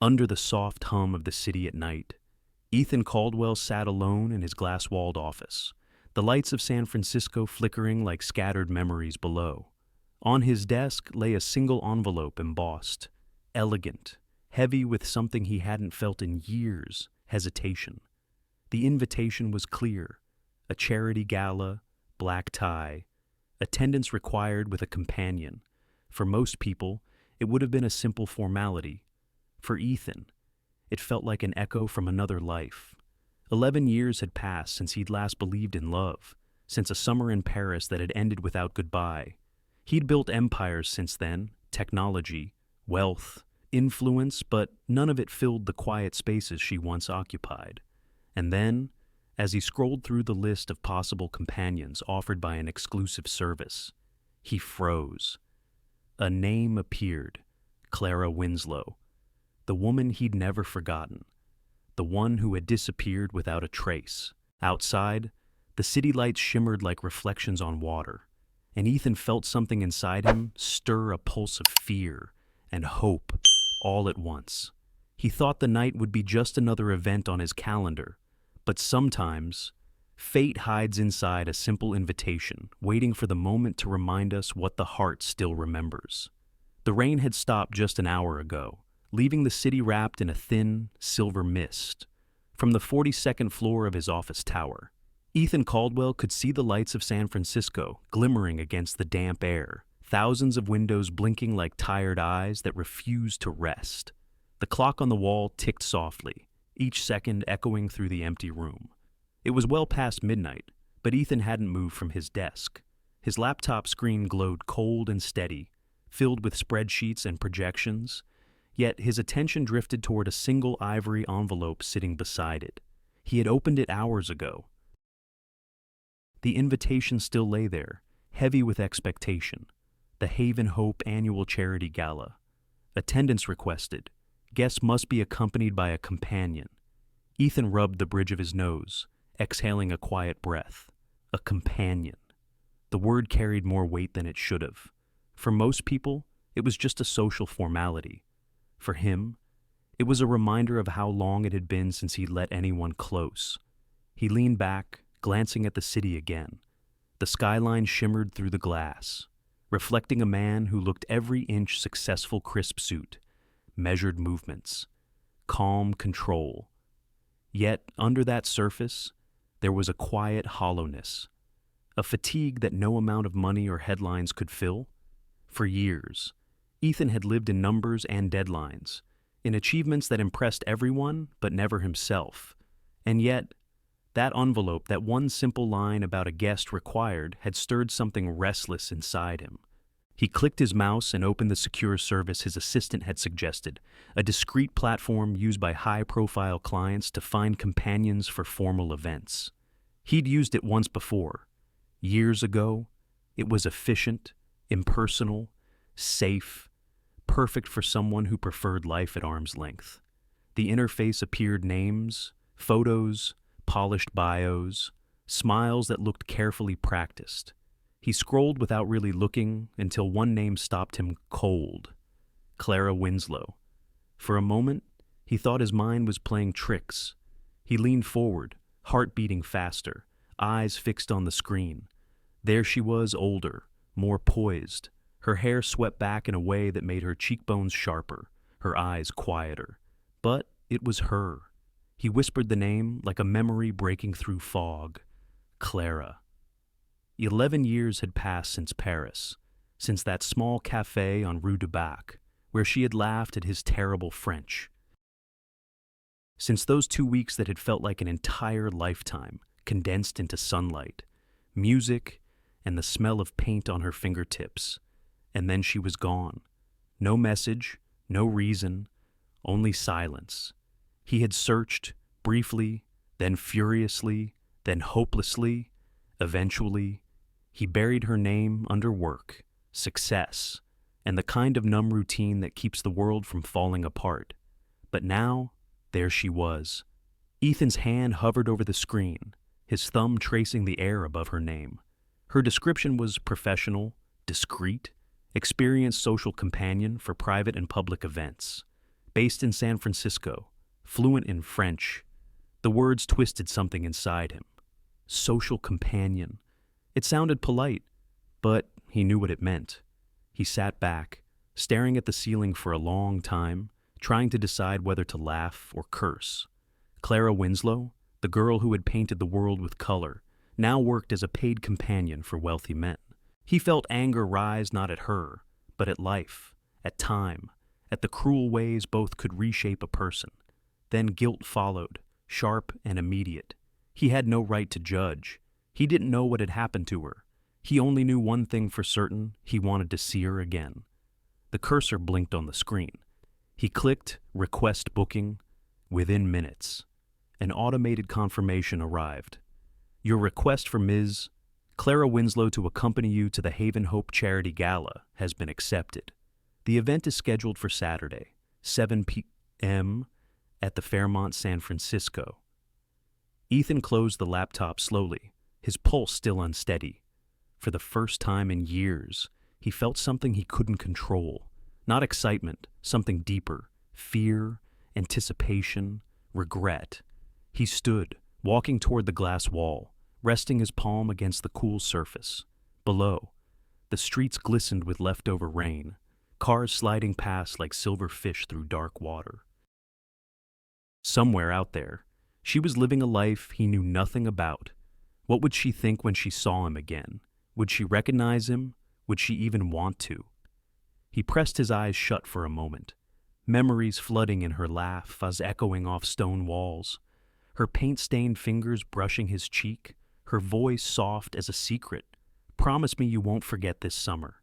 Under the soft hum of the city at night, Ethan Caldwell sat alone in his glass-walled office, the lights of San Francisco flickering like scattered memories below. On his desk lay a single envelope embossed, elegant, heavy with something he hadn't felt in years, hesitation. The invitation was clear: a charity gala, black tie, attendance required with a companion. For most people, it would have been a simple formality. For Ethan, it felt like an echo from another life. 11 years had passed since he'd last believed in love, since a summer in Paris that had ended without goodbye. He'd built empires since then, technology, wealth, influence, but none of it filled the quiet spaces she once occupied. And then, as he scrolled through the list of possible companions offered by an exclusive service, he froze. A name appeared: Clara Winslow, the woman he'd never forgotten, the one who had disappeared without a trace. Outside, the city lights shimmered like reflections on water, and Ethan felt something inside him stir a pulse of fear and hope all at once. He thought the night would be just another event on his calendar, but sometimes fate hides inside a simple invitation, waiting for the moment to remind us what the heart still remembers. The rain had stopped just an hour ago, leaving the city wrapped in a thin, silver mist. From the 42nd floor of his office tower, Ethan Caldwell could see the lights of San Francisco glimmering against the damp air, thousands of windows blinking like tired eyes that refused to rest. The clock on the wall ticked softly, each second echoing through the empty room. It was well past midnight, but Ethan hadn't moved from his desk. His laptop screen glowed cold and steady, filled with spreadsheets and projections, yet his attention drifted toward a single ivory envelope sitting beside it. He had opened it hours ago. The invitation still lay there, heavy with expectation. The Haven Hope Annual Charity Gala. Attendance requested. Guests must be accompanied by a companion. Ethan rubbed the bridge of his nose, exhaling a quiet breath. A companion. The word carried more weight than it should have. For most people, it was just a social formality. For him, it was a reminder of how long it had been since he'd let anyone close. He leaned back, glancing at the city again. The skyline shimmered through the glass, reflecting a man who looked every inch successful, crisp suit, measured movements, calm control. Yet, under that surface, there was a quiet hollowness, a fatigue that no amount of money or headlines could fill. For years, Ethan had lived in numbers and deadlines, in achievements that impressed everyone but never himself. And yet, that envelope, that one simple line about a guest required, had stirred something restless inside him. He clicked his mouse and opened the secure service his assistant had suggested, a discreet platform used by high-profile clients to find companions for formal events. He'd used it once before. Years ago, it was efficient, impersonal, safe, perfect for someone who preferred life at arm's length. The interface appeared names, photos, polished bios, smiles that looked carefully practiced. He scrolled without really looking until one name stopped him cold: Clara Winslow. For a moment, he thought his mind was playing tricks. He leaned forward, heart beating faster, eyes fixed on the screen. There she was, older, more poised, her hair swept back in a way that made her cheekbones sharper, her eyes quieter. But it was her. He whispered the name like a memory breaking through fog. Clara. 11 years had passed since Paris, since that small cafe on Rue du Bac, where she had laughed at his terrible French. Since those 2 weeks that had felt like an entire lifetime, condensed into sunlight, music, and the smell of paint on her fingertips. And then she was gone. No message, no reason, only silence. He had searched, briefly, then furiously, then hopelessly. Eventually, he buried her name under work, success, and the kind of numb routine that keeps the world from falling apart. But now, there she was. Ethan's hand hovered over the screen, his thumb tracing the air above her name. Her description was professional, discreet, experienced social companion for private and public events. based in San Francisco, fluent in French. The words twisted something inside him. Social companion. It sounded polite, but he knew what it meant. He sat back, staring at the ceiling for a long time, trying to decide whether to laugh or curse. Clara Winslow, the girl who had painted the world with color, now worked as a paid companion for wealthy men. He felt anger rise not at her, but at life, at time, at the cruel ways both could reshape a person. Then guilt followed, sharp and immediate. He had no right to judge. He didn't know what had happened to her. He only knew one thing for certain: he wanted to see her again. The cursor blinked on the screen. He clicked Request Booking. Within minutes, an automated confirmation arrived. Your request for Ms. Clara Winslow to accompany you to the Haven Hope Charity Gala has been accepted. The event is scheduled for Saturday, 7 p.m. at the Fairmont, San Francisco. Ethan closed the laptop slowly, his pulse still unsteady. For the first time in years, he felt something he couldn't control. Not excitement, something deeper: fear, anticipation, regret. He stood, walking toward the glass wall, resting his palm against the cool surface. Below, the streets glistened with leftover rain, cars sliding past like silver fish through dark water. Somewhere out there, she was living a life he knew nothing about. What would she think when she saw him again? Would she recognize him? Would she even want to? He pressed his eyes shut for a moment, memories flooding in her laugh as echoing off stone walls, her paint-stained fingers brushing his cheek, her voice soft as a secret. Promise me you won't forget this summer.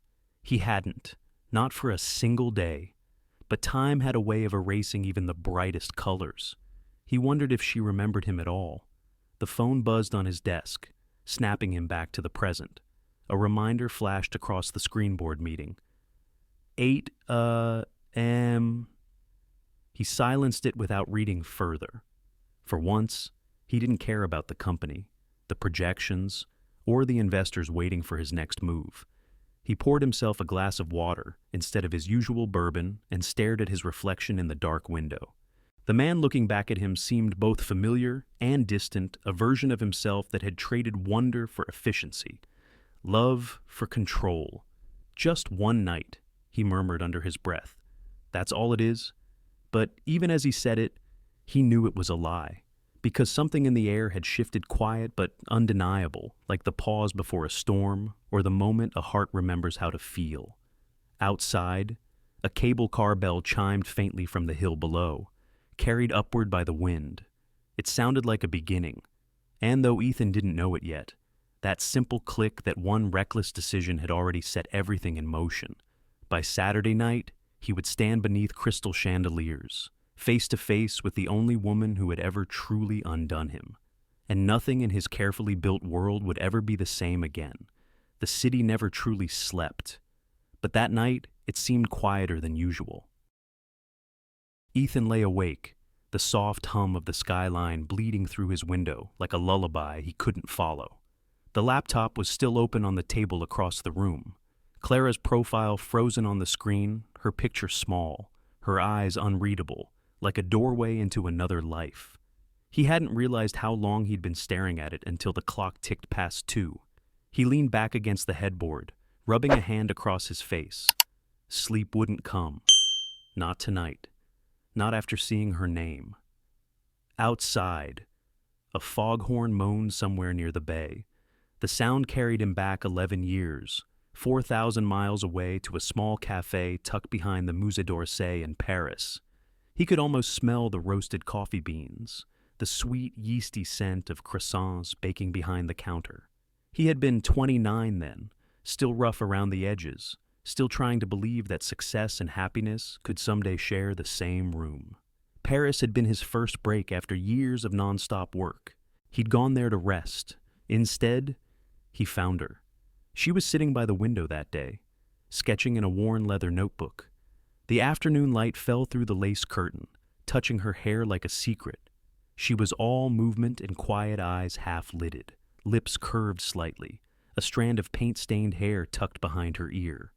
He hadn't, not for a single day. But time had a way of erasing even the brightest colors. He wondered if she remembered him at all. The phone buzzed on his desk, snapping him back to the present. A reminder flashed across the screenboard meeting. 8 a.m. He silenced it without reading further. For once, he didn't care about the company, the projections, or the investors waiting for his next move. He poured himself a glass of water instead of his usual bourbon and stared at his reflection in the dark window. The man looking back at him seemed both familiar and distant, a version of himself that had traded wonder for efficiency, love for control. Just one night, he murmured under his breath. That's all it is? But even as he said it, he knew it was a lie, because something in the air had shifted quiet but undeniable, like the pause before a storm or the moment a heart remembers how to feel. Outside, a cable car bell chimed faintly from the hill below, carried upward by the wind. It sounded like a beginning, and though Ethan didn't know it yet, that simple click, that one reckless decision had already set everything in motion. By Saturday night, he would stand beneath crystal chandeliers, face to face with the only woman who had ever truly undone him. And nothing in his carefully built world would ever be the same again. The city never truly slept. But that night, it seemed quieter than usual. Ethan lay awake, the soft hum of the skyline bleeding through his window like a lullaby he couldn't follow. The laptop was still open on the table across the room. Clara's profile frozen on the screen, her picture small, her eyes unreadable, like a doorway into another life. He hadn't realized how long he'd been staring at it until the clock ticked past 2. He leaned back against the headboard, rubbing a hand across his face. Sleep wouldn't come. Not tonight. Not after seeing her name. Outside, a foghorn moaned somewhere near the bay. The sound carried him back 11 years, 4,000 miles away to a small cafe tucked behind the Musée d'Orsay in Paris. He could almost smell the roasted coffee beans, the sweet, yeasty scent of croissants baking behind the counter. He had been 29 then, still rough around the edges, still trying to believe that success and happiness could someday share the same room. Paris had been his first break after years of nonstop work. He'd gone there to rest. Instead, he found her. She was sitting by the window that day, sketching in a worn leather notebook. The afternoon light fell through the lace curtain, touching her hair like a secret. She was all movement and quiet, eyes half-lidded, lips curved slightly, a strand of paint-stained hair tucked behind her ear.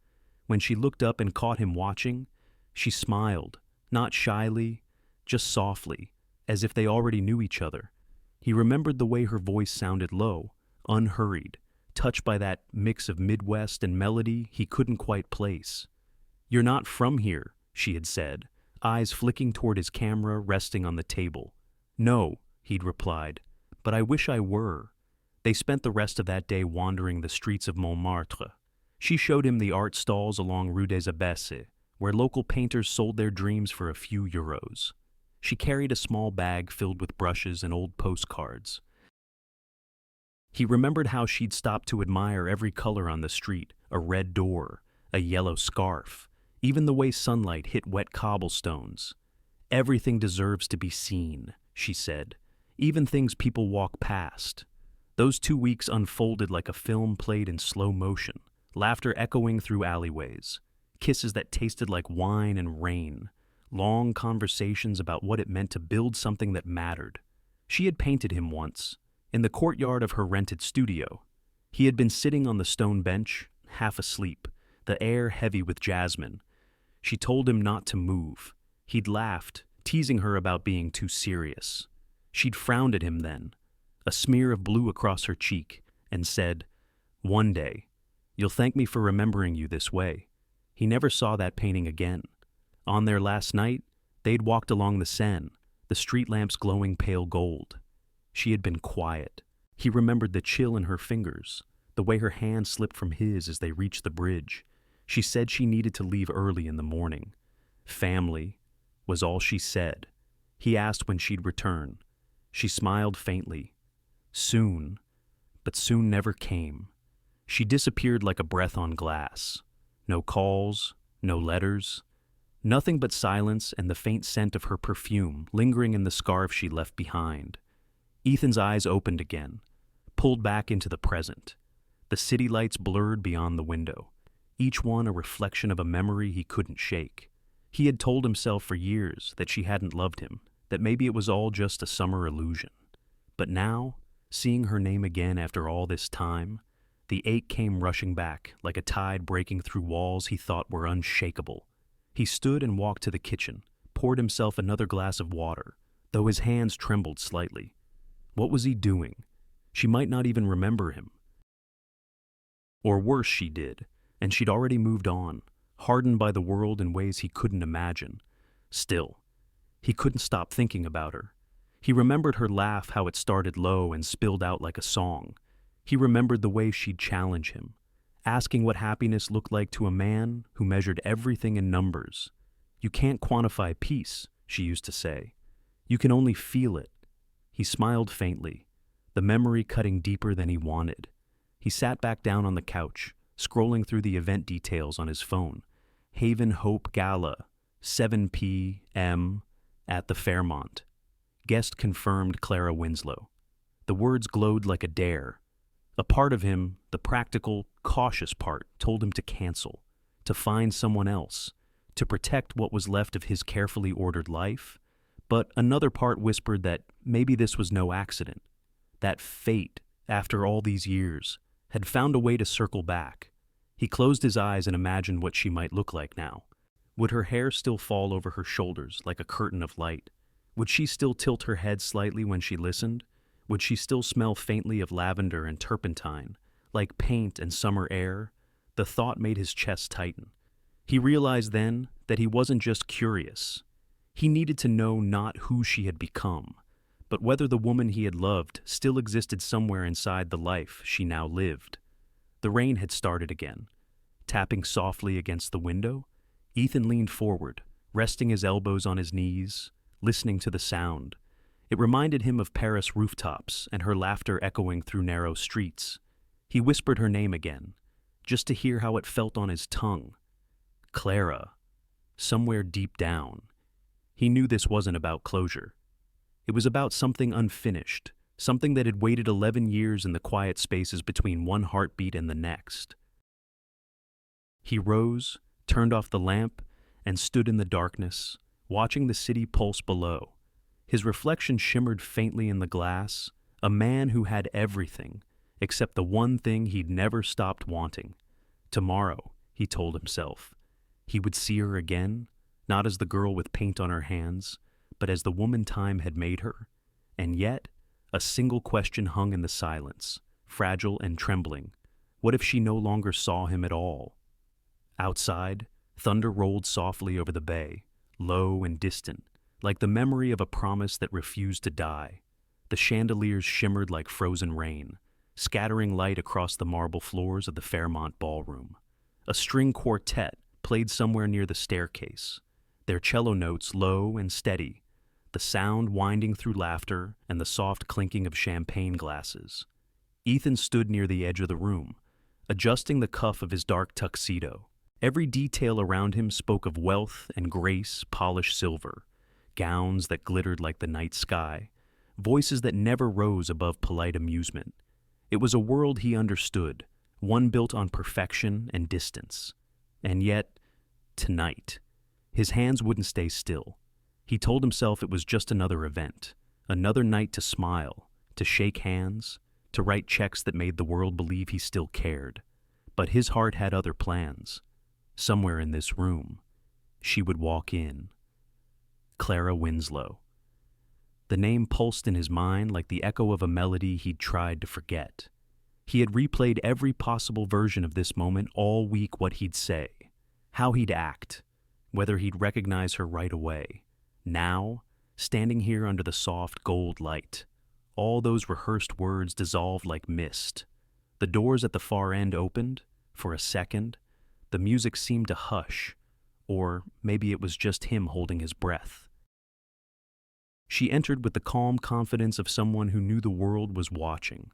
When she looked up and caught him watching, she smiled, not shyly, just softly, as if they already knew each other. He remembered the way her voice sounded low, unhurried, touched by that mix of Midwest and melody he couldn't quite place. "You're not from here," she had said, eyes flicking toward his camera resting on the table. "No," he'd replied, "but I wish I were." They spent the rest of that day wandering the streets of Montmartre. She showed him the art stalls along Rue des Abbesses, where local painters sold their dreams for a few euros. She carried a small bag filled with brushes and old postcards. He remembered how she'd stopped to admire every color on the street, a red door, a yellow scarf, even the way sunlight hit wet cobblestones. "Everything deserves to be seen," she said, "even things people walk past." Those 2 weeks unfolded like a film played in slow motion, laughter echoing through alleyways, kisses that tasted like wine and rain, long conversations about what it meant to build something that mattered. She had painted him once, in the courtyard of her rented studio. He had been sitting on the stone bench, half asleep, the air heavy with jasmine. She told him not to move. He'd laughed, teasing her about being too serious. She'd frowned at him then, a smear of blue across her cheek, and said, "One day, you'll thank me for remembering you this way." He never saw that painting again. On their last night, they'd walked along the Seine, the street lamps glowing pale gold. She had been quiet. He remembered the chill in her fingers, the way her hand slipped from his as they reached the bridge. She said she needed to leave early in the morning. Family was all she said. He asked when she'd return. She smiled faintly. Soon, but soon never came. She disappeared like a breath on glass. No calls, no letters, nothing but silence and the faint scent of her perfume lingering in the scarf she left behind. Ethan's eyes opened again, pulled back into the present. The city lights blurred beyond the window, each one a reflection of a memory he couldn't shake. He had told himself for years that she hadn't loved him, that maybe it was all just a summer illusion. But now, seeing her name again after all this time, the ache came rushing back like a tide breaking through walls he thought were unshakable. He stood and walked to the kitchen, poured himself another glass of water, though his hands trembled slightly. What was he doing? She might not even remember him. Or worse, she did, and she'd already moved on, hardened by the world in ways he couldn't imagine. Still, he couldn't stop thinking about her. He remembered her laugh, how it started low and spilled out like a song. He remembered the way she'd challenge him, asking what happiness looked like to a man who measured everything in numbers. "You can't quantify peace," she used to say. "You can only feel it." He smiled faintly, the memory cutting deeper than he wanted. He sat back down on the couch, scrolling through the event details on his phone. Haven Hope Gala, 7 p.m. at the Fairmont. Guest confirmed Clara Winslow. The words glowed like a dare. A part of him, the practical, cautious part, told him to cancel, to find someone else, to protect what was left of his carefully ordered life. But another part whispered that maybe this was no accident, that fate, after all these years, had found a way to circle back. He closed his eyes and imagined what she might look like now. Would her hair still fall over her shoulders like a curtain of light? Would she still tilt her head slightly when she listened? Would she still smell faintly of lavender and turpentine, like paint and summer air? The thought made his chest tighten. He realized then that he wasn't just curious. He needed to know not who she had become, but whether the woman he had loved still existed somewhere inside the life she now lived. The rain had started again. Tapping softly against the window, Ethan leaned forward, resting his elbows on his knees, listening to the sound. It reminded him of Paris rooftops and her laughter echoing through narrow streets. He whispered her name again, just to hear how it felt on his tongue. Clara. Somewhere deep down, he knew this wasn't about closure. It was about something unfinished, something that had waited 11 years in the quiet spaces between one heartbeat and the next. He rose, turned off the lamp, and stood in the darkness, watching the city pulse below. His reflection shimmered faintly in the glass, a man who had everything, except the one thing he'd never stopped wanting. Tomorrow, he told himself, he would see her again, not as the girl with paint on her hands, but as the woman time had made her. And yet, a single question hung in the silence, fragile and trembling. What if she no longer saw him at all? Outside, thunder rolled softly over the bay, low and distant, like the memory of a promise that refused to die. The chandeliers shimmered like frozen rain, scattering light across the marble floors of the Fairmont ballroom. A string quartet played somewhere near the staircase, their cello notes low and steady, the sound winding through laughter and the soft clinking of champagne glasses. Ethan stood near the edge of the room, adjusting the cuff of his dark tuxedo. Every detail around him spoke of wealth and grace, polished silver, gowns that glittered like the night sky, voices that never rose above polite amusement. It was a world he understood, one built on perfection and distance. And yet, tonight, his hands wouldn't stay still. He told himself it was just another event, another night to smile, to shake hands, to write checks that made the world believe he still cared. But his heart had other plans. Somewhere in this room, she would walk in. Clara Winslow. The name pulsed in his mind like the echo of a melody he'd tried to forget. He had replayed every possible version of this moment all week, what he'd say, how he'd act, whether he'd recognize her right away. Now, standing here under the soft gold light, all those rehearsed words dissolved like mist. The doors at the far end opened. For a second, the music seemed to hush, or maybe it was just him holding his breath. She entered with the calm confidence of someone who knew the world was watching.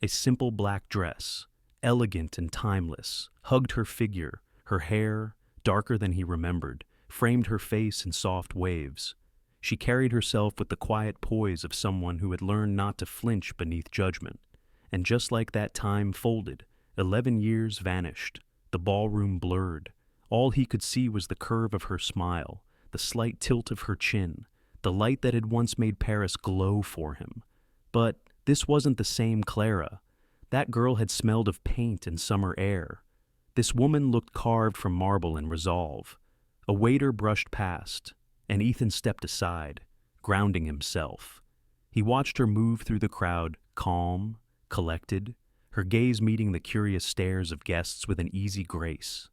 A simple black dress, elegant and timeless, hugged her figure. Her hair, darker than he remembered, framed her face in soft waves. She carried herself with the quiet poise of someone who had learned not to flinch beneath judgment. And just like that time folded, 11 years vanished. The ballroom blurred. All he could see was the curve of her smile, the slight tilt of her chin, the light that had once made Paris glow for him. But this wasn't the same Clara. That girl had smelled of paint and summer air. This woman looked carved from marble and resolve. A waiter brushed past, and Ethan stepped aside, grounding himself. He watched her move through the crowd, calm, collected, her gaze meeting the curious stares of guests with an easy grace.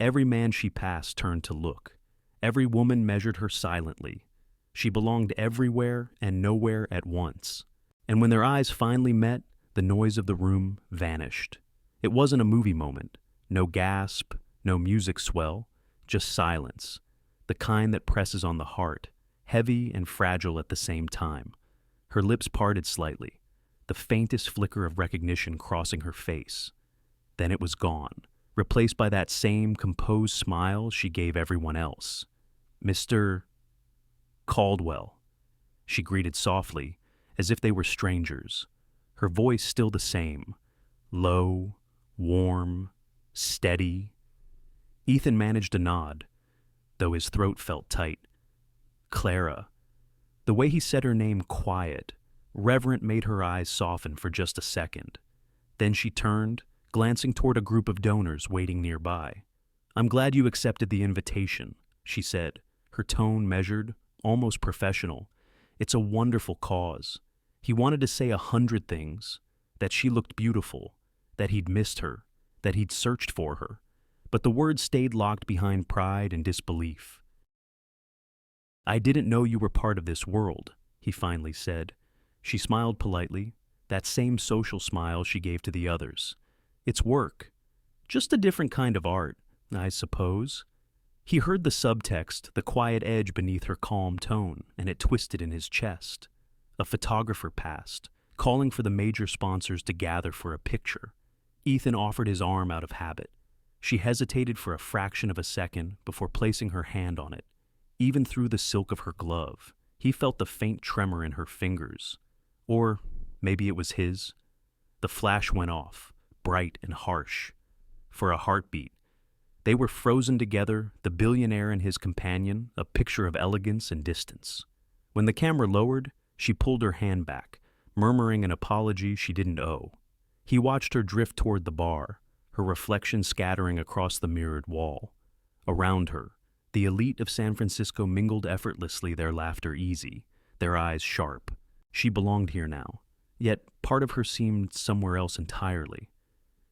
Every man she passed turned to look. Every woman measured her silently. She belonged everywhere and nowhere at once. And when their eyes finally met, the noise of the room vanished. It wasn't a movie moment. No gasp, no music swell, just silence. The kind that presses on the heart, heavy and fragile at the same time. Her lips parted slightly, the faintest flicker of recognition crossing her face. Then it was gone, replaced by that same composed smile she gave everyone else. "Mr. Caldwell," she greeted softly, as if they were strangers. Her voice still the same, low, warm, steady. Ethan managed a nod, though his throat felt tight. Clara. The way he said her name quiet, reverent, made her eyes soften for just a second. Then she turned, glancing toward a group of donors waiting nearby. "I'm glad you accepted the invitation," she said, her tone measured, almost professional. "It's a wonderful cause." He wanted to say 100 things, that she looked beautiful, that he'd missed her, that he'd searched for her, but the words stayed locked behind pride and disbelief. "I didn't know you were part of this world," he finally said. She smiled politely, that same social smile she gave to the others. "It's work. Just a different kind of art, I suppose." He heard the subtext, the quiet edge beneath her calm tone, and it twisted in his chest. A photographer passed, calling for the major sponsors to gather for a picture. Ethan offered his arm out of habit. She hesitated for a fraction of a second before placing her hand on it. Even through the silk of her glove, he felt the faint tremor in her fingers. Or maybe it was his. The flash went off, bright and harsh. For a heartbeat, they were frozen together, the billionaire and his companion, a picture of elegance and distance. When the camera lowered, she pulled her hand back, murmuring an apology she didn't owe. He watched her drift toward the bar, her reflection scattering across the mirrored wall. Around her, The elite of San Francisco mingled effortlessly, their laughter easy, their eyes sharp. She belonged here now, yet part of her seemed somewhere else entirely.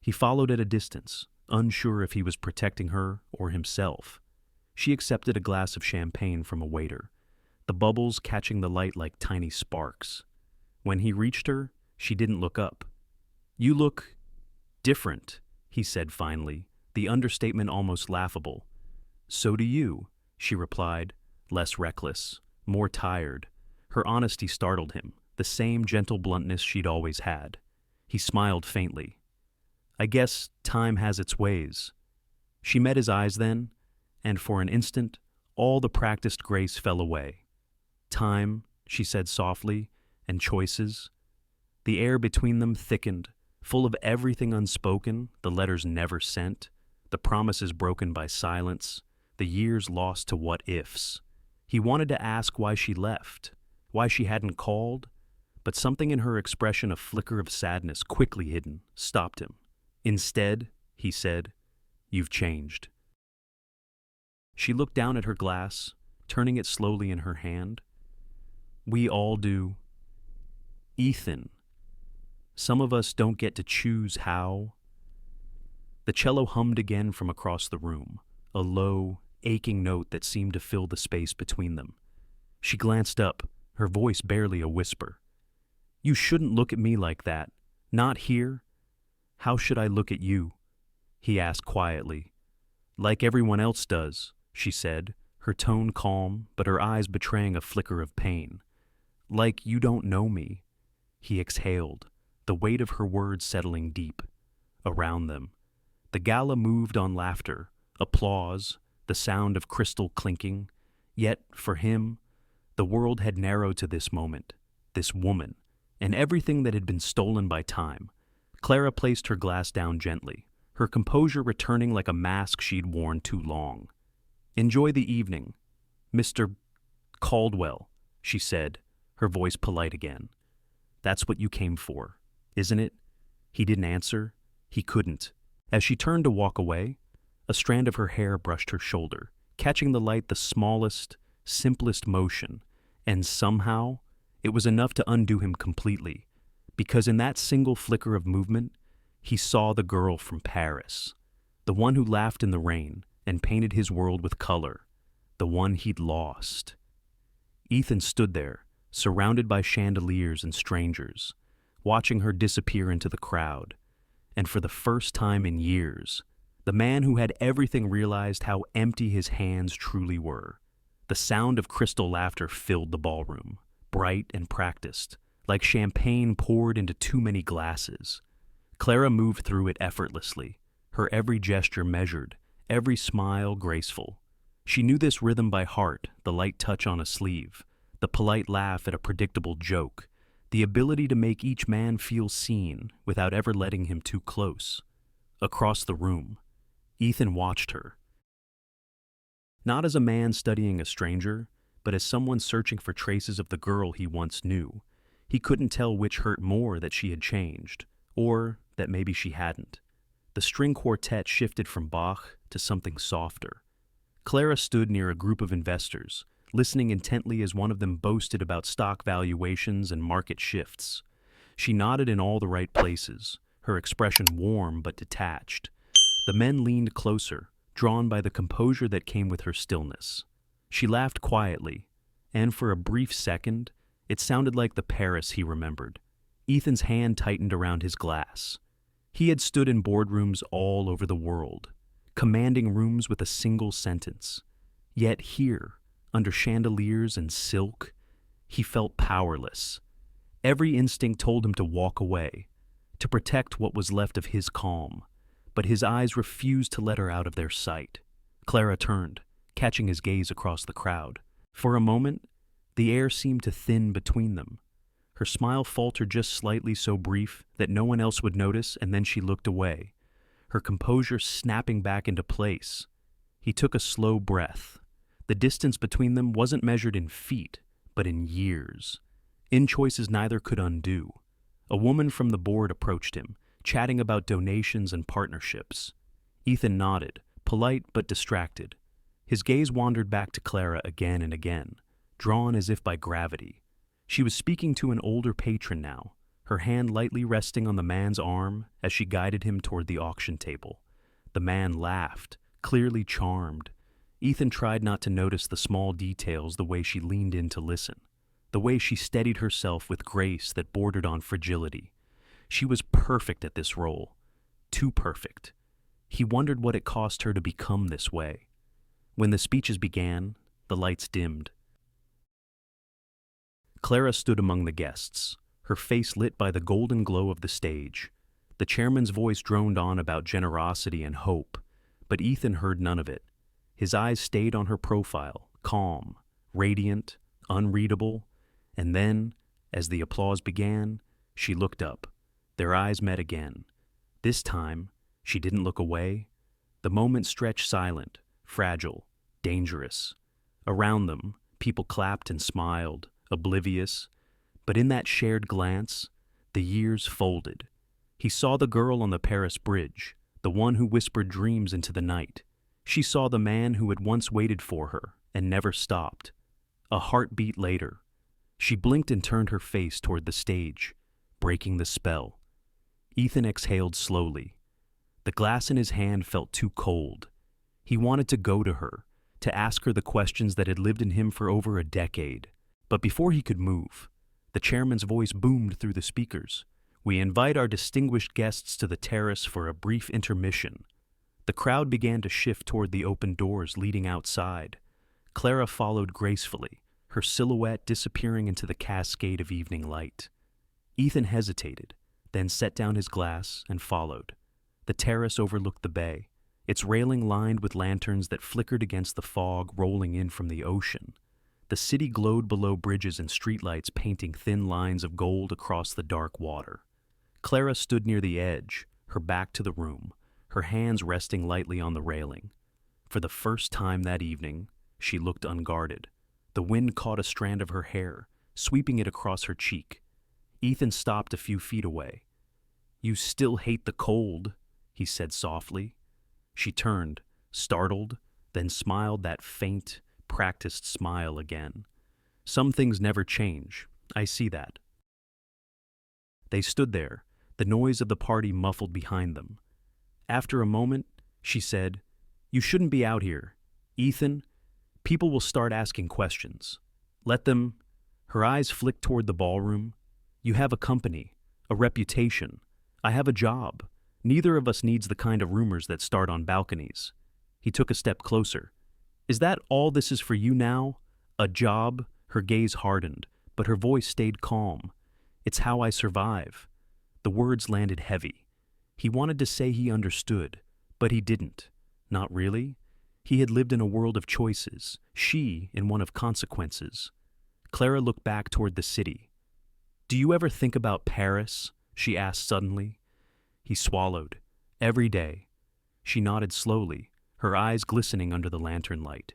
He followed at a distance, unsure if he was protecting her or himself. She accepted a glass of champagne from a waiter, the bubbles catching the light like tiny sparks. When he reached her, she didn't look up. "You look different," he said finally, the understatement almost laughable. "So do you," she replied, less reckless, more tired. Her honesty startled him, the same gentle bluntness she'd always had. He smiled faintly. "I guess time has its ways." She met his eyes then, and for an instant, all the practiced grace fell away. "Time," she said softly, "and choices." The air between them thickened, full of everything unspoken, the letters never sent, the promises broken by silence, the years lost to what-ifs. He wanted to ask why she left, why she hadn't called, but something in her expression, a flicker of sadness quickly hidden, stopped him. "Instead," he said, "you've changed." She looked down at her glass, turning it slowly in her hand. "We all do. Ethan, some of us don't get to choose how." The cello hummed again from across the room, a low, aching note that seemed to fill the space between them. She glanced up, her voice barely a whisper. "You shouldn't look at me like that. Not here." "How should I look at you?" he asked quietly. "Like everyone else does," she said, her tone calm, but her eyes betraying a flicker of pain. "Like you don't know me." He exhaled, the weight of her words settling deep. Around them, the gala moved on, laughter, applause, the sound of crystal clinking. Yet, for him, the world had narrowed to this moment, this woman, and everything that had been stolen by time. Clara placed her glass down gently, her composure returning like a mask she'd worn too long. "Enjoy the evening, Mr. Caldwell," she said, her voice polite again. "That's what you came for, isn't it?" He didn't answer. He couldn't. As she turned to walk away, a strand of her hair brushed her shoulder, catching the light, the smallest, simplest motion, and somehow it was enough to undo him completely, because in that single flicker of movement, he saw the girl from Paris, the one who laughed in the rain and painted his world with color, the one he'd lost. Ethan stood there, surrounded by chandeliers and strangers, watching her disappear into the crowd, and for the first time in years, the man who had everything realized how empty his hands truly were. The sound of crystal laughter filled the ballroom, bright and practiced, like champagne poured into too many glasses. Clara moved through it effortlessly, her every gesture measured, every smile graceful. She knew this rhythm by heart, the light touch on a sleeve, the polite laugh at a predictable joke, the ability to make each man feel seen without ever letting him too close. Across the room, Ethan watched her. Not as a man studying a stranger, but as someone searching for traces of the girl he once knew. He couldn't tell which hurt more, that she had changed, or that maybe she hadn't. The string quartet shifted from Bach to something softer. Clara stood near a group of investors, listening intently as one of them boasted about stock valuations and market shifts. She nodded in all the right places, her expression warm but detached. The men leaned closer, drawn by the composure that came with her stillness. She laughed quietly, and for a brief second, it sounded like the Paris he remembered. Ethan's hand tightened around his glass. He had stood in boardrooms all over the world, commanding rooms with a single sentence. Yet here, under chandeliers and silk, he felt powerless. Every instinct told him to walk away, to protect what was left of his calm, but his eyes refused to let her out of their sight. Clara turned, catching his gaze across the crowd. For a moment, the air seemed to thin between them. Her smile faltered just slightly, so brief that no one else would notice, and then she looked away, her composure snapping back into place. He took a slow breath. The distance between them wasn't measured in feet, but in years. In choices neither could undo. A woman from the board approached him, chatting about donations and partnerships. Ethan nodded, polite but distracted. His gaze wandered back to Clara again and again, drawn as if by gravity. She was speaking to an older patron now, her hand lightly resting on the man's arm as she guided him toward the auction table. The man laughed, clearly charmed. Ethan tried not to notice the small details, the way she leaned in to listen, the way she steadied herself with grace that bordered on fragility. She was perfect at this role, too perfect. He wondered what it cost her to become this way. When the speeches began, the lights dimmed. Clara stood among the guests, her face lit by the golden glow of the stage. The chairman's voice droned on about generosity and hope, but Ethan heard none of it. His eyes stayed on her profile, calm, radiant, unreadable, and then, as the applause began, she looked up. Their eyes met again. This time, she didn't look away. The moment stretched silent, fragile, dangerous. Around them, people clapped and smiled, oblivious, but in that shared glance, the years folded. He saw the girl on the Paris bridge, the one who whispered dreams into the night. She saw the man who had once waited for her and never stopped. A heartbeat later, she blinked and turned her face toward the stage, breaking the spell. Ethan exhaled slowly. The glass in his hand felt too cold. He wanted to go to her, to ask her the questions that had lived in him for over a decade. But before he could move, the chairman's voice boomed through the speakers. "We invite our distinguished guests to the terrace for a brief intermission." The crowd began to shift toward the open doors leading outside. Clara followed gracefully, her silhouette disappearing into the cascade of evening light. Ethan hesitated, then set down his glass and followed. The terrace overlooked the bay, its railing lined with lanterns that flickered against the fog rolling in from the ocean. The city glowed below bridges and streetlights, painting thin lines of gold across the dark water. Clara stood near the edge, her back to the room, her hands resting lightly on the railing. For the first time that evening, she looked unguarded. The wind caught a strand of her hair, sweeping it across her cheek. Ethan stopped a few feet away. "You still hate the cold," he said softly. She turned, startled, then smiled that faint, practiced smile again. "Some things never change. I see that." They stood there, the noise of the party muffled behind them. After a moment, she said, "You shouldn't be out here. Ethan, people will start asking questions. Let them—" Her eyes flicked toward the ballroom. "You have a company, a reputation. I have a job. Neither of us needs the kind of rumors that start on balconies." He took a step closer. "Is that all this is for you now? A job?" Her gaze hardened, but her voice stayed calm. "It's how I survive." The words landed heavy. He wanted to say he understood, but he didn't. Not really. He had lived in a world of choices, she in one of consequences. Clara looked back toward the city. "Do you ever think about Paris?" she asked suddenly. He swallowed. "Every day." She nodded slowly, her eyes glistening under the lantern light.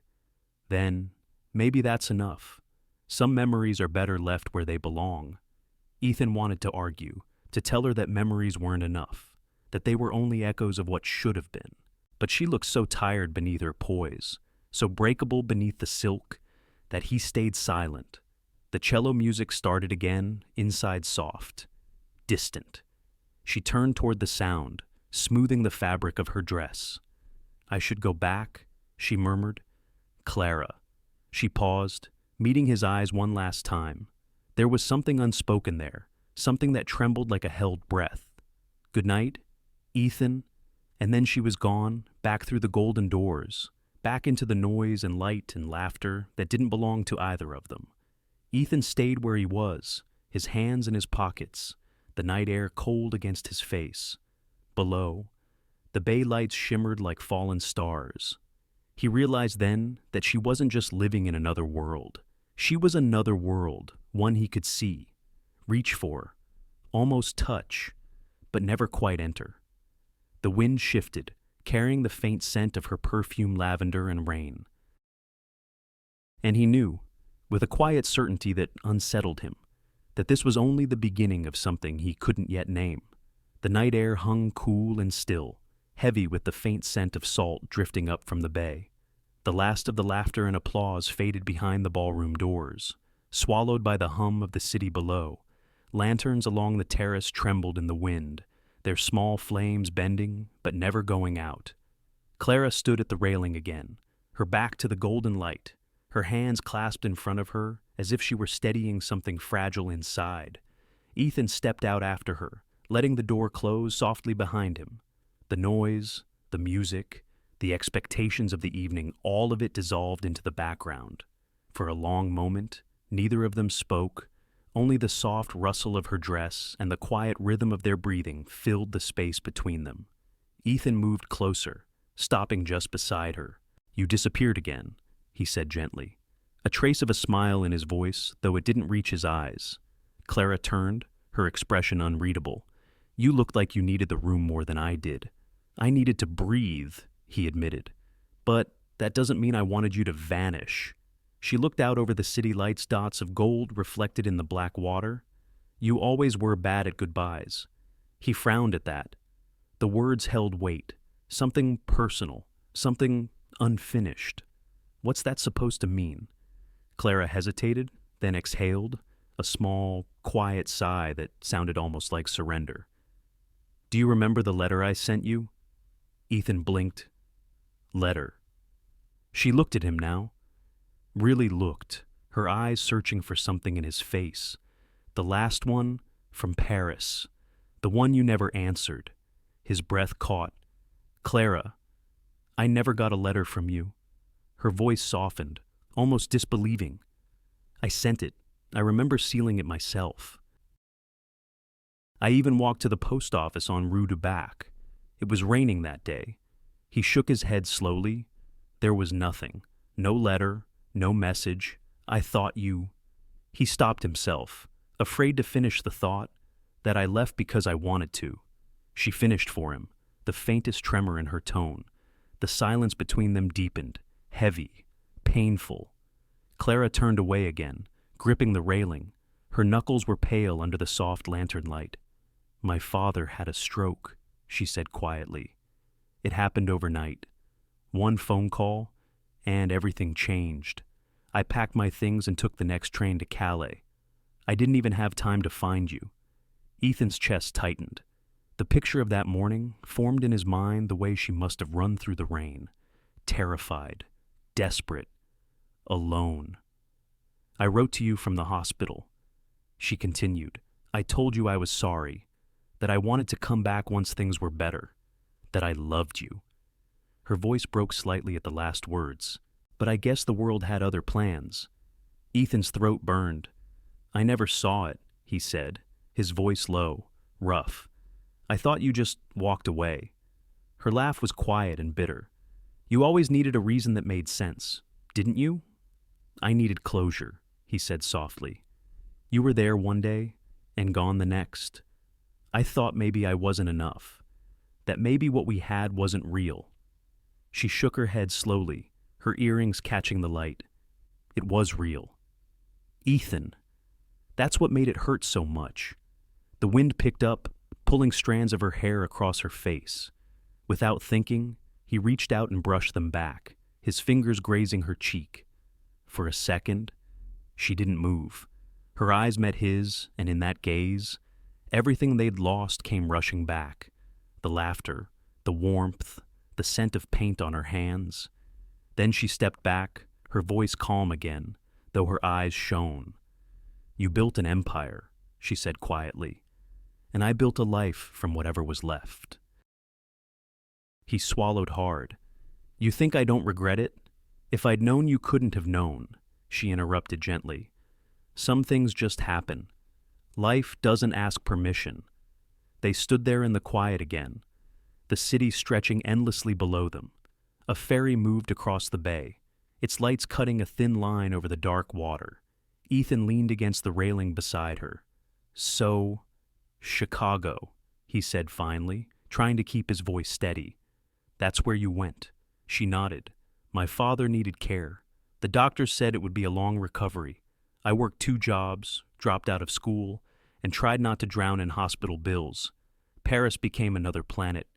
"Then, maybe that's enough. Some memories are better left where they belong." Ethan wanted to argue, to tell her that memories weren't enough, that they were only echoes of what should have been. But she looked so tired beneath her poise, so breakable beneath the silk, that he stayed silent. The cello music started again, inside soft, distant. She turned toward the sound, smoothing the fabric of her dress. "I should go back," she murmured. "Clara." She paused, meeting his eyes one last time. There was something unspoken there, something that trembled like a held breath. "Good night, Ethan." And then she was gone, back through the golden doors, back into the noise and light and laughter that didn't belong to either of them. Ethan stayed where he was, his hands in his pockets, the night air cold against his face. Below, the bay lights shimmered like fallen stars. He realized then that she wasn't just living in another world. She was another world, one he could see, reach for, almost touch, but never quite enter. The wind shifted, carrying the faint scent of her perfume, lavender and rain. And he knew, with a quiet certainty that unsettled him, that this was only the beginning of something he couldn't yet name. The night air hung cool and still, heavy with the faint scent of salt drifting up from the bay. The last of the laughter and applause faded behind the ballroom doors, swallowed by the hum of the city below. Lanterns along the terrace trembled in the wind, their small flames bending but never going out. Clara stood at the railing again, her back to the golden light, her hands clasped in front of her as if she were steadying something fragile inside. Ethan stepped out after her, letting the door close softly behind him. The noise, the music, the expectations of the evening, all of it dissolved into the background. For a long moment, neither of them spoke. Only the soft rustle of her dress and the quiet rhythm of their breathing filled the space between them. Ethan moved closer, stopping just beside her. "You disappeared again," he said gently, a trace of a smile in his voice, though it didn't reach his eyes. Clara turned, her expression unreadable. "You looked like you needed the room more than I did." "I needed to breathe," he admitted. "But that doesn't mean I wanted you to vanish." She looked out over the city lights, dots of gold reflected in the black water. "You always were bad at goodbyes." He frowned at that. The words held weight, something personal, something unfinished. What's that supposed to mean? Clara hesitated, then exhaled, a small, quiet sigh that sounded almost like surrender. "Do you remember the letter I sent you?" Ethan blinked. Letter. She looked at him now. Really looked, her eyes searching for something in his face. The last one, from Paris. The one you never answered. His breath caught. "Clara, I never got a letter from you." Her voice softened, almost disbelieving. "I sent it. I remember sealing it myself. I even walked to the post office on Rue du Bac. It was raining that day." He shook his head slowly. "There was nothing. No letter. No message. I thought you—" He stopped himself, afraid to finish the thought, "that I left because I wanted to." She finished for him, the faintest tremor in her tone. The silence between them deepened, heavy, painful. Clara turned away again, gripping the railing. Her knuckles were pale under the soft lantern light. "My father had a stroke," she said quietly. "It happened overnight. One phone call, and everything changed. I packed my things and took the next train to Calais. I didn't even have time to find you." Ethan's chest tightened. The picture of that morning formed in his mind the way she must have run through the rain. Terrified, desperate, alone. "I wrote to you from the hospital," she continued. "I told you I was sorry, that I wanted to come back once things were better, that I loved you." Her voice broke slightly at the last words. "But I guess the world had other plans." Ethan's throat burned. "I never saw it," he said, his voice low, rough. "I thought you just walked away." Her laugh was quiet and bitter. "You always needed a reason that made sense, didn't you?" "I needed closure," he said softly. "You were there one day and gone the next. I thought maybe I wasn't enough, that maybe what we had wasn't real." She shook her head slowly, her earrings catching the light. It was real. Ethan. That's what made it hurt so much. The wind picked up, pulling strands of her hair across her face. Without thinking, he reached out and brushed them back, his fingers grazing her cheek. For a second, she didn't move. Her eyes met his, and in that gaze, everything they'd lost came rushing back. The laughter, the warmth, the scent of paint on her hands. Then she stepped back, her voice calm again, though her eyes shone. "You built an empire," she said quietly, "and I built a life from whatever was left." He swallowed hard. "You think I don't regret it? If I'd known you couldn't have known," she interrupted gently. "Some things just happen. Life doesn't ask permission." They stood there in the quiet again, the city stretching endlessly below them. A ferry moved across the bay, its lights cutting a thin line over the dark water. Ethan leaned against the railing beside her. "So, Chicago," he said finally, trying to keep his voice steady. "That's where you went." She nodded. "My father needed care. The doctors said it would be a long recovery. I worked 2 jobs, dropped out of school, and tried not to drown in hospital bills. Paris became another planet.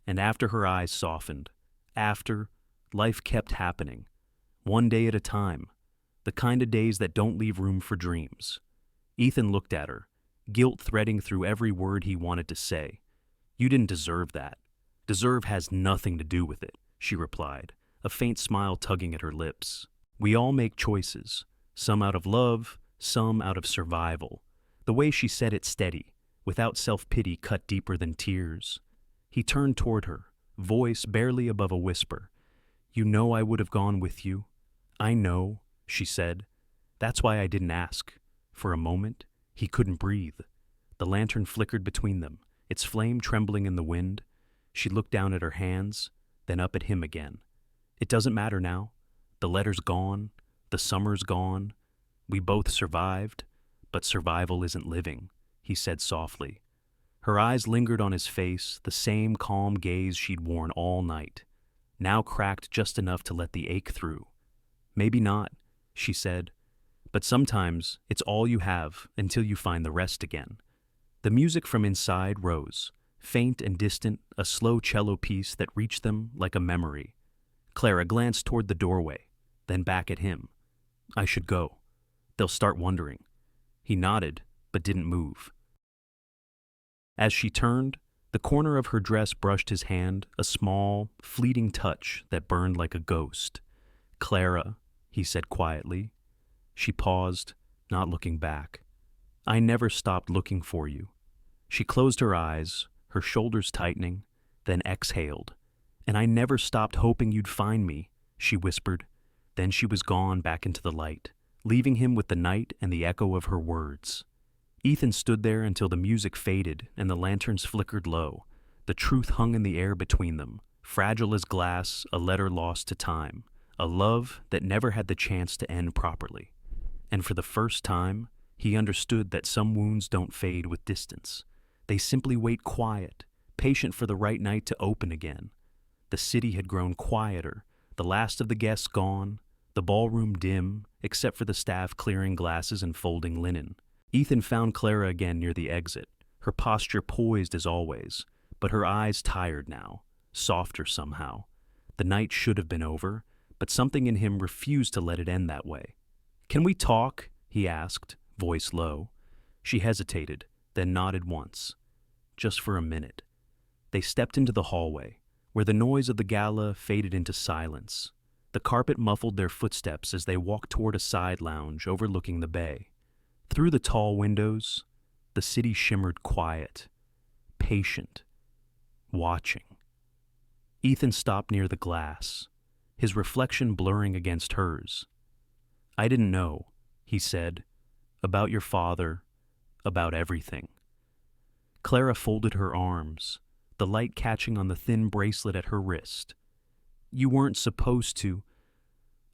And after her eyes softened, after, life kept happening. one day at a time, the kind of days that don't leave room for dreams. Ethan looked at her, guilt threading through every word he wanted to say. You didn't deserve that. Deserve has nothing to do with it, she replied, a faint smile tugging at her lips. We all make choices, some out of love, some out of survival. The way she said it steady, without self-pity cut deeper than tears. He turned toward her, voice barely above a whisper. You know I would have gone with you. I know, she said. That's why I didn't ask. For a moment, he couldn't breathe. The lantern flickered between them, its flame trembling in the wind. She looked down at her hands, then up at him again. It doesn't matter now. The letter's gone. The summer's gone. We both survived, but survival isn't living, he said softly. Her eyes lingered on his face, the same calm gaze she'd worn all night, now cracked just enough to let the ache through. Maybe not, she said, but sometimes it's all you have until you find the rest again. The music from inside rose, faint and distant, a slow cello piece that reached them like a memory. Clara glanced toward the doorway, then back at him. I should go. They'll start wondering. He nodded, but didn't move. As she turned, the corner of her dress brushed his hand, a small, fleeting touch that burned like a ghost. Clara, he said quietly. She paused, not looking back. I never stopped looking for you. She closed her eyes, her shoulders tightening, then exhaled. And I never stopped hoping you'd find me, she whispered. Then she was gone back into the light, leaving him with the night and the echo of her words. Ethan stood there until the music faded and the lanterns flickered low. The truth hung in the air between them, fragile as glass, a letter lost to time, a love that never had the chance to end properly. And for the first time, he understood that some wounds don't fade with distance. They simply wait quiet, patient for the right night to open again. The city had grown quieter, the last of the guests gone, the ballroom dim, except for the staff clearing glasses and folding linen. Ethan found Clara again near the exit, her posture poised as always, but her eyes tired now, softer somehow. The night should have been over, but something in him refused to let it end that way. Can we talk? He asked, voice low. She hesitated, then nodded once. Just for a minute. They stepped into the hallway, where the noise of the gala faded into silence. The carpet muffled their footsteps as they walked toward a side lounge overlooking the bay. Through the tall windows, the city shimmered quiet, patient, watching. Ethan stopped near the glass, his reflection blurring against hers. I didn't know, he said, about your father, about everything. Clara folded her arms, the light catching on the thin bracelet at her wrist. You weren't supposed to.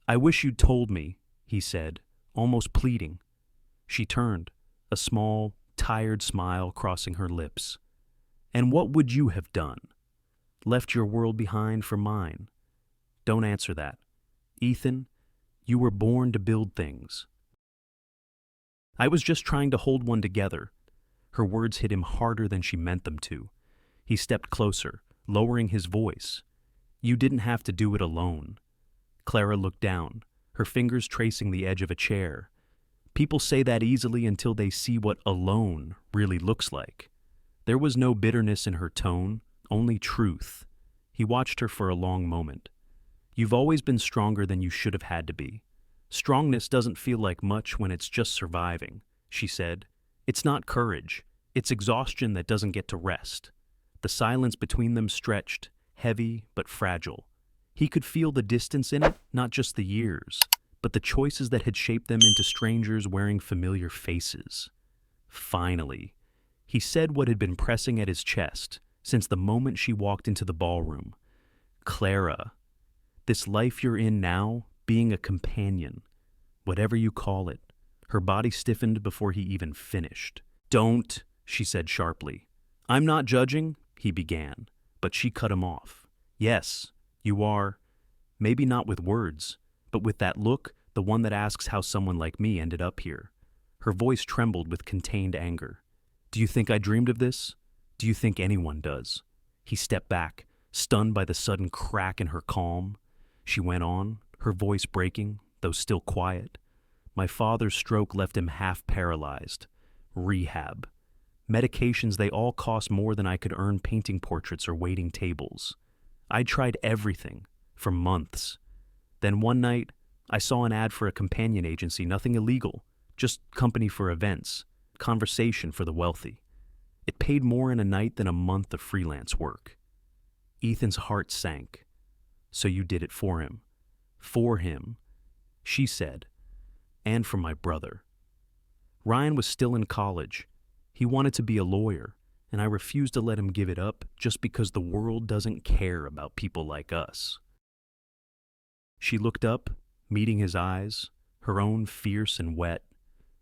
I wish you'd told me, he said, almost pleading. She turned, a small, tired smile crossing her lips. And what would you have done? Left your world behind for mine? Don't answer that. Ethan, you were born to build things. I was just trying to hold one together. Her words hit him harder than she meant them to. He stepped closer, lowering his voice. You didn't have to do it alone. Clara looked down, her fingers tracing the edge of a chair. People say that easily until they see what alone really looks like. There was no bitterness in her tone, only truth. He watched her for a long moment. You've always been stronger than you should have had to be. Strongness doesn't feel like much when it's just surviving, she said. It's not courage. It's exhaustion that doesn't get to rest. The silence between them stretched, heavy but fragile. He could feel the distance in it, not just the years, but the choices that had shaped them into strangers wearing familiar faces. Finally, he said what had been pressing at his chest since the moment she walked into the ballroom. Clara, this life you're in now, being a companion, whatever you call it. Her body stiffened before he even finished. Don't, she said sharply. I'm not judging, he began, but she cut him off. Yes, you are. Maybe not with words, but with that look, the one that asks how someone like me ended up here. Her voice trembled with contained anger. Do you think I dreamed of this? Do you think anyone does? He stepped back, stunned by the sudden crack in her calm. She went on, her voice breaking, though still quiet. My father's stroke left him half paralyzed. Rehab. Medications, they all cost more than I could earn painting portraits or waiting tables. I tried everything, for months. Then one night, I saw an ad for a companion agency, nothing illegal, just company for events, conversation for the wealthy. It paid more in a night than a month of freelance work. Ethan's heart sank. So you did it for him. For him, she said, and for my brother. Ryan was still in college. He wanted to be a lawyer, and I refused to let him give it up just because the world doesn't care about people like us. She looked up, meeting his eyes, her own fierce and wet.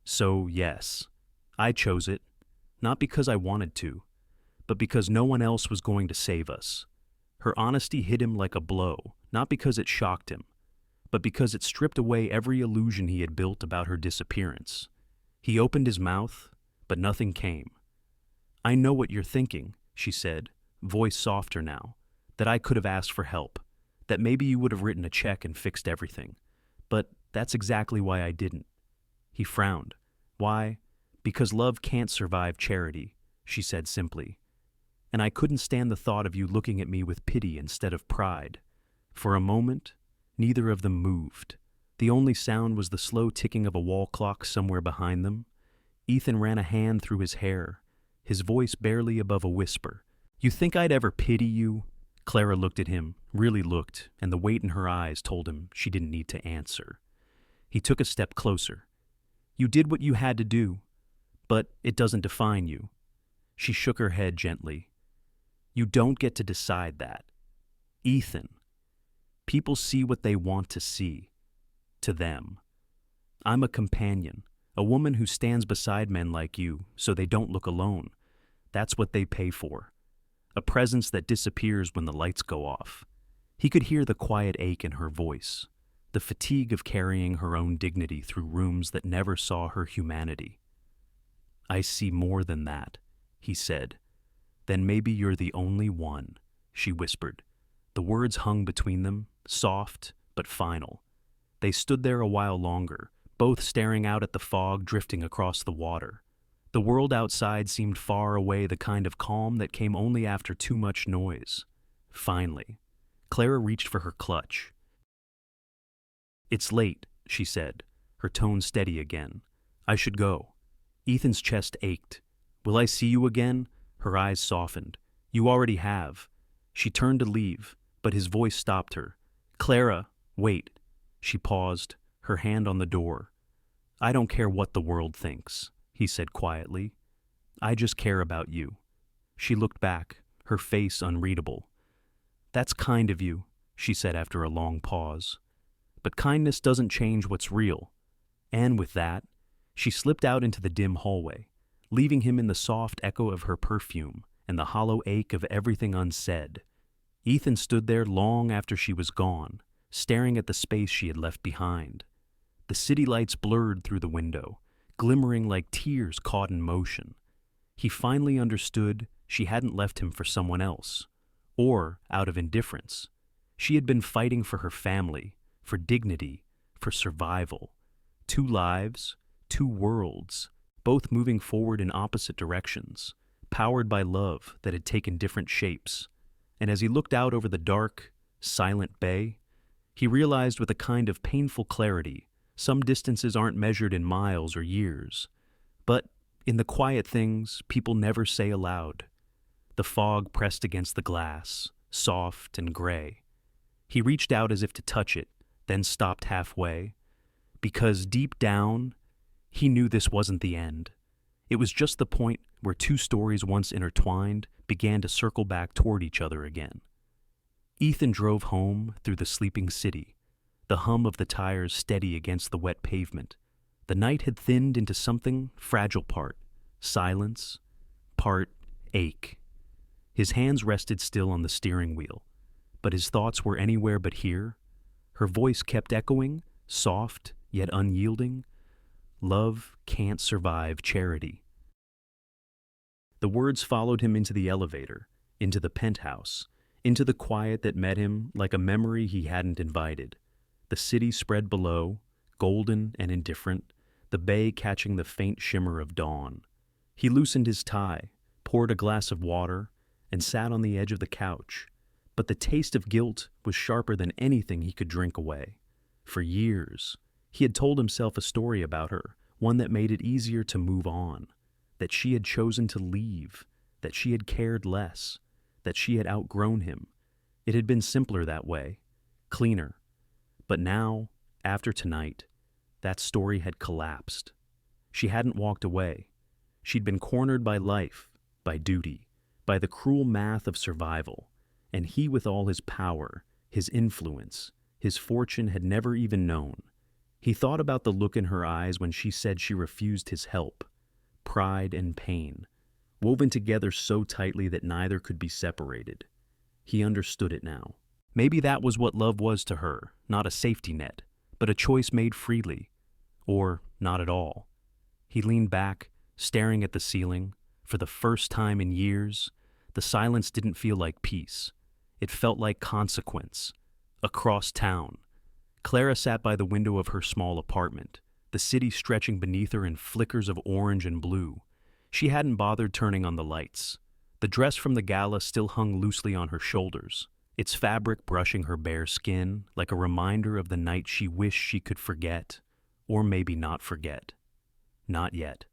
So, yes, I chose it, not because I wanted to, but because no one else was going to save us. Her honesty hit him like a blow, not because it shocked him, but because it stripped away every illusion he had built about her disappearance. He opened his mouth, but nothing came. I know what you're thinking, she said, voice softer now, that I could have asked for help, that maybe you would have written a check and fixed everything. But that's exactly why I didn't. He frowned. Why? Because love can't survive charity, she said simply. And I couldn't stand the thought of you looking at me with pity instead of pride. For a moment, neither of them moved. The only sound was the slow ticking of a wall clock somewhere behind them. Ethan ran a hand through his hair, his voice barely above a whisper. You think I'd ever pity you? Clara looked at him, really looked, and the weight in her eyes told him she didn't need to answer. He took a step closer. You did what you had to do, but it doesn't define you. She shook her head gently. You don't get to decide that. Ethan. People see what they want to see. To them. I'm a companion, a woman who stands beside men like you so they don't look alone. That's what they pay for. A presence that disappears when the lights go off. He could hear the quiet ache in her voice, the fatigue of carrying her own dignity through rooms that never saw her humanity. I see more than that, he said. Then maybe you're the only one, she whispered. The words hung between them, soft but final. They stood there a while longer, both staring out at the fog drifting across the water. The world outside seemed far away, the kind of calm that came only after too much noise. Finally, Clara reached for her clutch. It's late, she said, her tone steady again. I should go. Ethan's chest ached. Will I see you again? Her eyes softened. You already have. She turned to leave, but his voice stopped her. Clara, wait. She paused, her hand on the door. I don't care what the world thinks, he said quietly. I just care about you. She looked back, her face unreadable. That's kind of you, she said after a long pause. But kindness doesn't change what's real. And with that, she slipped out into the dim hallway, leaving him in the soft echo of her perfume and the hollow ache of everything unsaid. Ethan stood there long after she was gone, staring at the space she had left behind. The city lights blurred through the window, glimmering like tears caught in motion. He finally understood she hadn't left him for someone else, or out of indifference. She had been fighting for her family, for dignity, for survival. 2 lives, 2 worlds, both moving forward in opposite directions, powered by love that had taken different shapes. And as he looked out over the dark, silent bay, he realized with a kind of painful clarity some distances aren't measured in miles or years, but in the quiet things people never say aloud. The fog pressed against the glass, soft and gray. He reached out as if to touch it, then stopped halfway, because deep down, he knew this wasn't the end. It was just the point where 2 stories once intertwined began to circle back toward each other again. Ethan drove home through the sleeping city, the hum of the tires steady against the wet pavement. The night had thinned into something fragile, part silence, part ache. His hands rested still on the steering wheel, but his thoughts were anywhere but here. Her voice kept echoing, soft yet unyielding. Love can't survive charity. The words followed him into the elevator, into the penthouse, into the quiet that met him like a memory he hadn't invited. The city spread below, golden and indifferent, the bay catching the faint shimmer of dawn. He loosened his tie, poured a glass of water, and sat on the edge of the couch. But the taste of guilt was sharper than anything he could drink away. For years, he had told himself a story about her, one that made it easier to move on, that she had chosen to leave, that she had cared less, that she had outgrown him. It had been simpler that way, cleaner. But now, after tonight, that story had collapsed. She hadn't walked away. She'd been cornered by life, by duty, by the cruel math of survival, and he, with all his power, his influence, his fortune, had never even known. He thought about the look in her eyes when she said she refused his help. Pride and pain, woven together so tightly that neither could be separated. He understood it now. Maybe that was what love was to her, not a safety net, but a choice made freely. Or not at all. He leaned back, staring at the ceiling. For the first time in years, the silence didn't feel like peace. It felt like consequence. Across town, Clara sat by the window of her small apartment, the city stretching beneath her in flickers of orange and blue. She hadn't bothered turning on the lights. The dress from the gala still hung loosely on her shoulders, its fabric brushing her bare skin like a reminder of the night she wished she could forget, or maybe not forget. Not yet.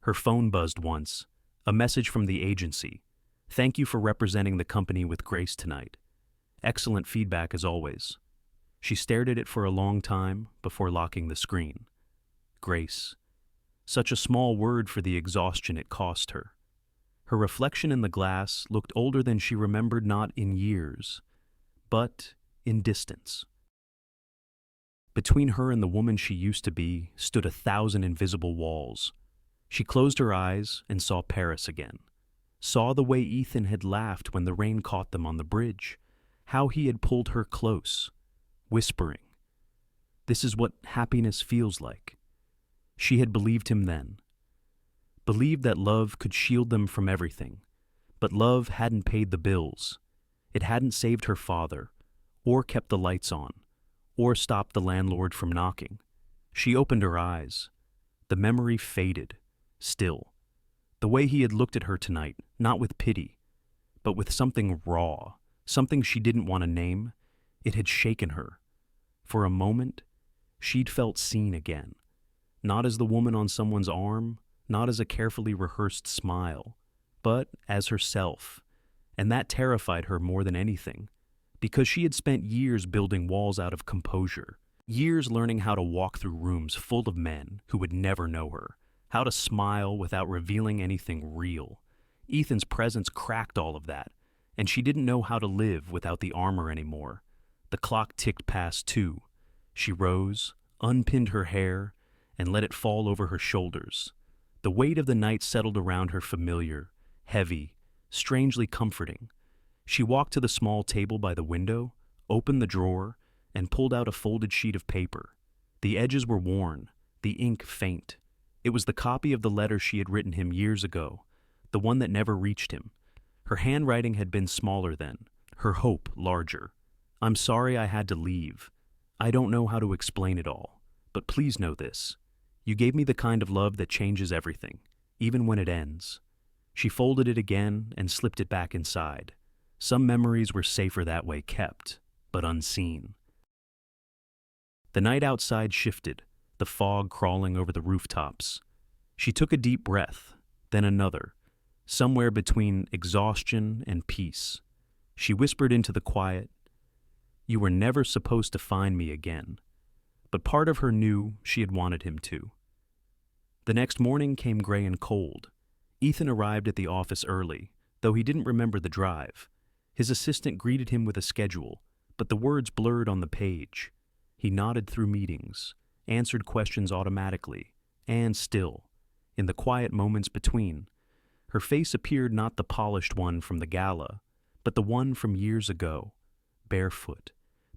Her phone buzzed once, a message from the agency. "Thank you for representing the company with grace tonight. Excellent feedback as always." She stared at it for a long time before locking the screen. Grace. Such a small word for the exhaustion it cost her. Her reflection in the glass looked older than she remembered, not in years, but in distance. Between her and the woman she used to be stood 1,000 invisible walls. She closed her eyes and saw Paris again. Saw the way Ethan had laughed when the rain caught them on the bridge, how he had pulled her close, whispering, "This is what happiness feels like." She had believed him then. Believed that love could shield them from everything. But love hadn't paid the bills. It hadn't saved her father, or kept the lights on, or stopped the landlord from knocking. She opened her eyes. The memory faded, still. The way he had looked at her tonight, not with pity, but with something raw, something she didn't want to name. It had shaken her. For a moment, she'd felt seen again. Not as the woman on someone's arm, not as a carefully rehearsed smile, but as herself. And that terrified her more than anything, because she had spent years building walls out of composure, years learning how to walk through rooms full of men who would never know her, how to smile without revealing anything real. Ethan's presence cracked all of that, and she didn't know how to live without the armor anymore. The clock ticked past 2. She rose, unpinned her hair, and let it fall over her shoulders. The weight of the night settled around her, familiar, heavy, strangely comforting. She walked to the small table by the window, opened the drawer, and pulled out a folded sheet of paper. The edges were worn, the ink faint. It was the copy of the letter she had written him years ago, the one that never reached him. Her handwriting had been smaller then, her hope larger. "I'm sorry I had to leave. I don't know how to explain it all, but please know this. You gave me the kind of love that changes everything, even when it ends." She folded it again and slipped it back inside. Some memories were safer that way, kept, but unseen. The night outside shifted, the fog crawling over the rooftops. She took a deep breath, then another, somewhere between exhaustion and peace. She whispered into the quiet, "You were never supposed to find me again." But part of her knew she had wanted him to. The next morning came gray and cold. Ethan arrived at the office early, though he didn't remember the drive. His assistant greeted him with a schedule, but the words blurred on the page. He nodded through meetings, answered questions automatically, and still, in the quiet moments between, her face appeared not the polished one from the gala, but the one from years ago, barefoot,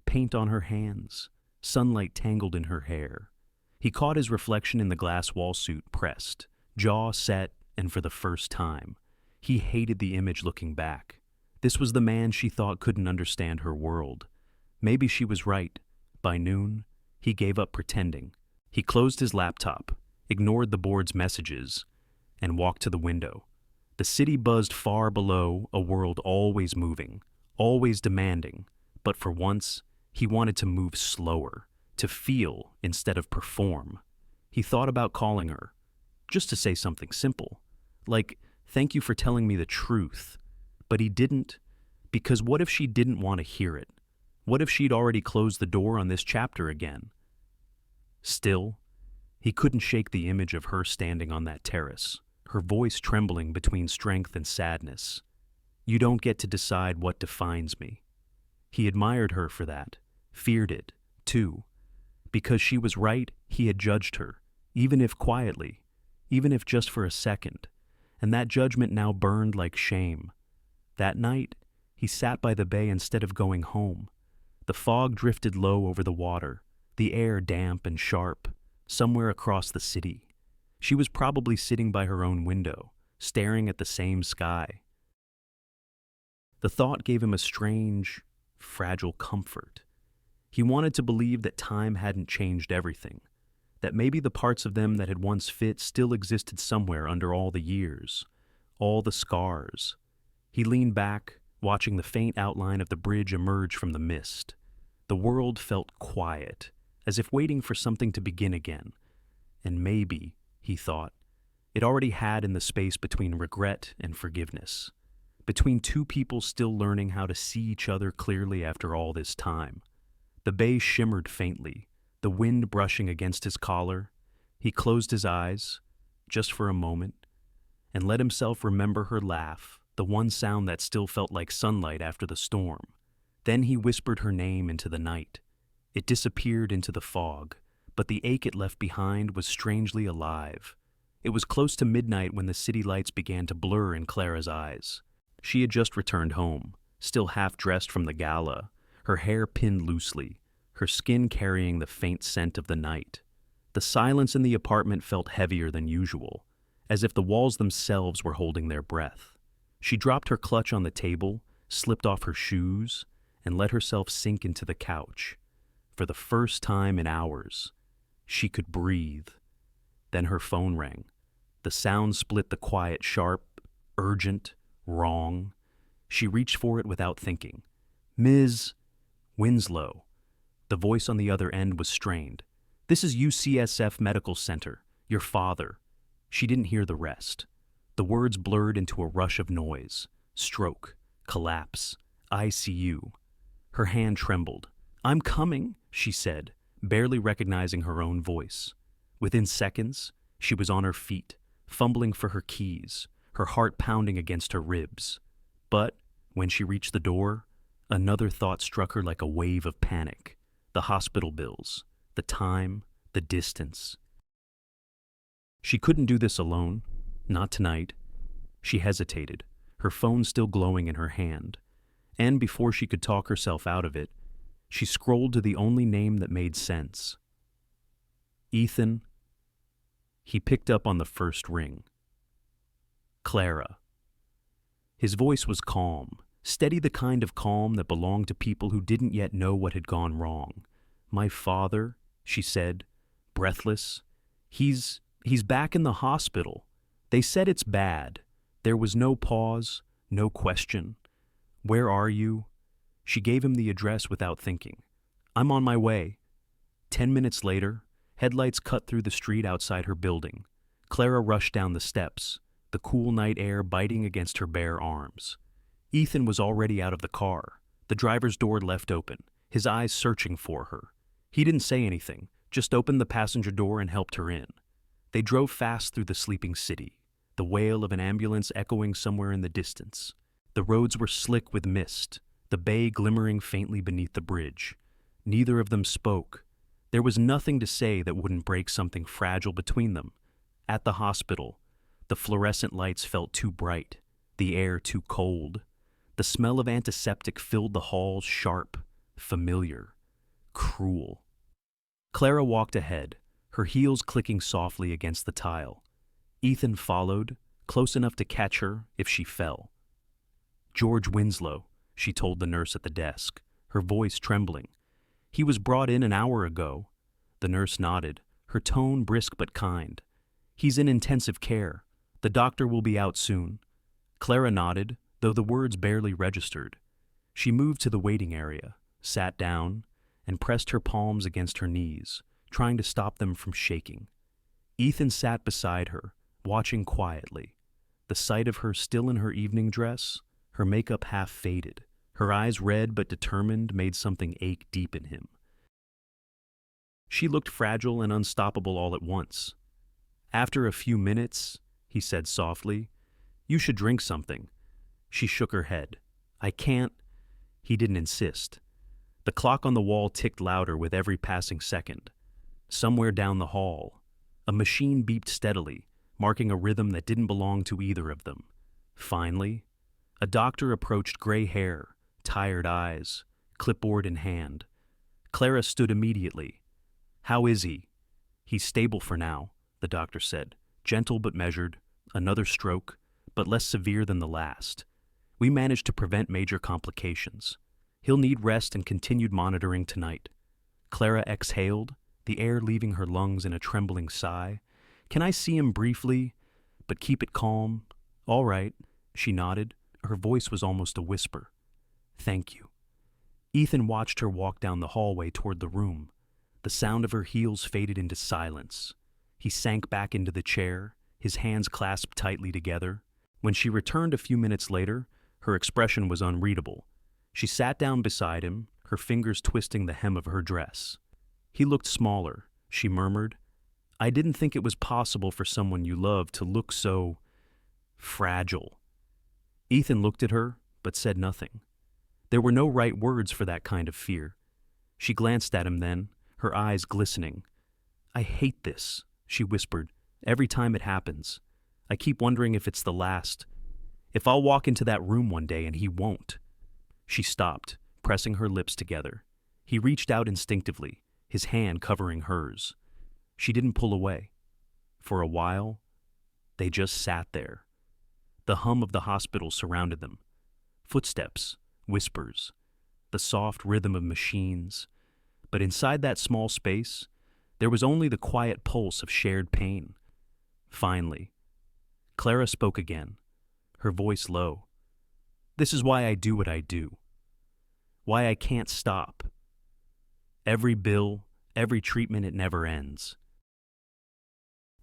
paint on her hands, sunlight tangled in her hair. He caught his reflection in the glass wall suit, pressed, jaw set, and for the first time, he hated the image looking back. This was the man she thought couldn't understand her world. Maybe she was right, by noon, he gave up pretending. He closed his laptop, ignored the board's messages, and walked to the window. The city buzzed far below, a world always moving, always demanding, but for once, he wanted to move slower, to feel instead of perform. He thought about calling her, just to say something simple, like, "Thank you for telling me the truth." But he didn't, because what if she didn't want to hear it? What if she'd already closed the door on this chapter again? Still, he couldn't shake the image of her standing on that terrace, her voice trembling between strength and sadness. "You don't get to decide what defines me." He admired her for that, feared it, too. Because she was right, he had judged her, even if quietly, even if just for a second, and that judgment now burned like shame. That night, he sat by the bay instead of going home. The fog drifted low over the water, the air damp and sharp, somewhere across the city. She was probably sitting by her own window, staring at the same sky. The thought gave him a strange, fragile comfort. He wanted to believe that time hadn't changed everything, that maybe the parts of them that had once fit still existed somewhere under all the years, all the scars. He leaned back, watching the faint outline of the bridge emerge from the mist. The world felt quiet, as if waiting for something to begin again. And maybe, he thought, it already had in the space between regret and forgiveness, between two people still learning how to see each other clearly after all this time. The bay shimmered faintly, the wind brushing against his collar. He closed his eyes, just for a moment, and let himself remember her laugh, the one sound that still felt like sunlight after the storm. Then he whispered her name into the night. It disappeared into the fog, but the ache it left behind was strangely alive. It was close to midnight when the city lights began to blur in Clara's eyes. She had just returned home, still half-dressed from the gala, her hair pinned loosely, her skin carrying the faint scent of the night. The silence in the apartment felt heavier than usual, as if the walls themselves were holding their breath. She dropped her clutch on the table, slipped off her shoes, and let herself sink into the couch. For the first time in hours, she could breathe. Then her phone rang. The sound split the quiet sharp, urgent, wrong. She reached for it without thinking. "Ms. Winslow." The voice on the other end was strained. "This is UCSF Medical Center. Your father." She didn't hear the rest. The words blurred into a rush of noise. Stroke, collapse, ICU. Her hand trembled. "I'm coming," she said, barely recognizing her own voice. Within seconds, she was on her feet, fumbling for her keys, her heart pounding against her ribs. But when she reached the door, another thought struck her like a wave of panic. The hospital bills, the time, the distance. She couldn't do this alone, not tonight. She hesitated, her phone still glowing in her hand. And before she could talk herself out of it, she scrolled to the only name that made sense. Ethan. He picked up on the first ring. Clara. His voice was calm, steady, the kind of calm that belonged to people who didn't yet know what had gone wrong. "My father," she said, breathless. He's back in the hospital. They said it's bad." There was no pause, no question. "Where are you?" She gave him the address without thinking. "I'm on my way." 10 minutes later, headlights cut through the street outside her building. Clara rushed down the steps, the cool night air biting against her bare arms. Ethan was already out of the car, the driver's door left open, his eyes searching for her. He didn't say anything, just opened the passenger door and helped her in. They drove fast through the sleeping city, the wail of an ambulance echoing somewhere in the distance. The roads were slick with mist, the bay glimmering faintly beneath the bridge. Neither of them spoke. There was nothing to say that wouldn't break something fragile between them. At the hospital, the fluorescent lights felt too bright, the air too cold. The smell of antiseptic filled the halls, sharp, familiar, cruel. Clara walked ahead, her heels clicking softly against the tile. Ethan followed, close enough to catch her if she fell. "George Winslow," she told the nurse at the desk, her voice trembling. He was brought in an hour ago. The nurse nodded, her tone brisk but kind. He's in intensive care. The doctor will be out soon. Clara nodded, though the words barely registered. She moved to the waiting area, sat down, and pressed her palms against her knees, trying to stop them from shaking. Ethan sat beside her, watching quietly. The sight of her still in her evening dress, her makeup half faded, her eyes red but determined, made something ache deep in him. She looked fragile and unstoppable all at once. After a few minutes, he said softly, "You should drink something." She shook her head. "I can't." He didn't insist. The clock on the wall ticked louder with every passing second. Somewhere down the hall, a machine beeped steadily, marking a rhythm that didn't belong to either of them. Finally, a doctor approached, gray hair, tired eyes, clipboard in hand. Clara stood immediately. "How is he?" "He's stable for now," the doctor said, gentle but measured. "Another stroke, but less severe than the last. We managed to prevent major complications. He'll need rest and continued monitoring tonight." Clara exhaled, the air leaving her lungs in a trembling sigh. "Can I see him briefly? But keep it calm." "All right," she nodded. Her voice was almost a whisper. "Thank you." Ethan watched her walk down the hallway toward the room. The sound of her heels faded into silence. He sank back into the chair, his hands clasped tightly together. When she returned a few minutes later, her expression was unreadable. She sat down beside him, her fingers twisting the hem of her dress. He looked smaller, she murmured. "I didn't think it was possible for someone you loved to look so fragile." Ethan looked at her, but said nothing. There were no right words for that kind of fear. She glanced at him then, her eyes glistening. "I hate this," she whispered. "Every time it happens. I keep wondering if it's the last. If I'll walk into that room one day and he won't." She stopped, pressing her lips together. He reached out instinctively, his hand covering hers. She didn't pull away. For a while, they just sat there. The hum of the hospital surrounded them. Footsteps, whispers, the soft rhythm of machines. But inside that small space, there was only the quiet pulse of shared pain. Finally, Clara spoke again, her voice low. "This is why I do what I do. Why I can't stop. Every bill, every treatment, it never ends.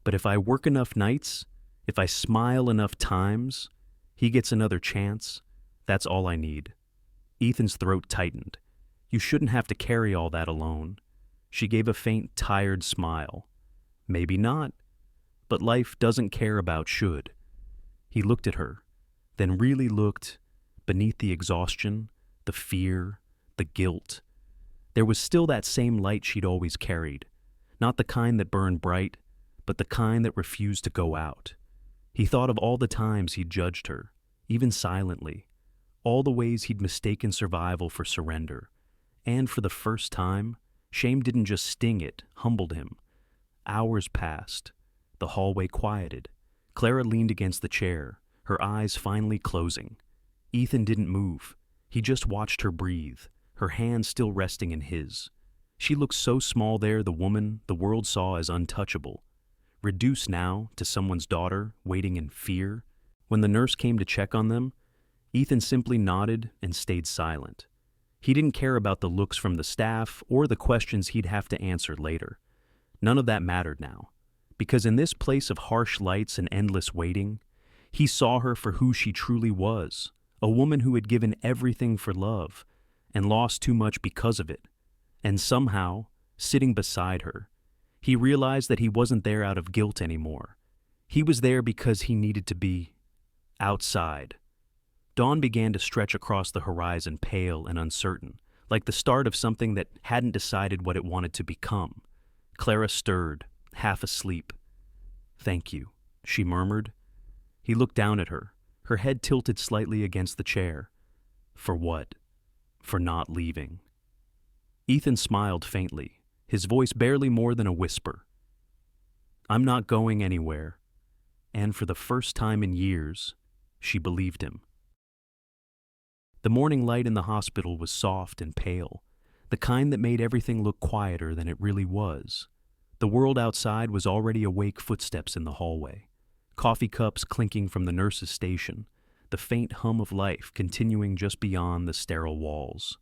But if I work enough nights, if I smile enough times, he gets another chance. That's all I need." Ethan's throat tightened. "You shouldn't have to carry all that alone." She gave a faint, tired smile. "Maybe not, but life doesn't care about should." He looked at her, then really looked. Beneath the exhaustion, the fear, the guilt, there was still that same light she'd always carried, not the kind that burned bright, but the kind that refused to go out. He thought of all the times he'd judged her, even silently, all the ways he'd mistaken survival for surrender. And for the first time, shame didn't just sting, it humbled him. Hours passed. The hallway quieted. Clara leaned against the chair, her eyes finally closing. Ethan didn't move. He just watched her breathe, her hand still resting in his. She looked so small there, the woman the world saw as untouchable, reduced now to someone's daughter, waiting in fear. When the nurse came to check on them, Ethan simply nodded and stayed silent. He didn't care about the looks from the staff or the questions he'd have to answer later. None of that mattered now, because in this place of harsh lights and endless waiting, he saw her for who she truly was, a woman who had given everything for love and lost too much because of it. And somehow, sitting beside her, he realized that he wasn't there out of guilt anymore. He was there because he needed to be outside. Dawn began to stretch across the horizon, pale and uncertain, like the start of something that hadn't decided what it wanted to become. Clara stirred, half asleep. "Thank you," she murmured. He looked down at her, her head tilted slightly against the chair. "For what?" "For not leaving." Ethan smiled faintly, his voice barely more than a whisper. "I'm not going anywhere." And for the first time in years, she believed him. The morning light in the hospital was soft and pale. the kind that made everything look quieter than it really was. The world outside was already awake, footsteps in the hallway, coffee cups clinking from the nurse's station, the faint hum of life continuing just beyond the sterile walls.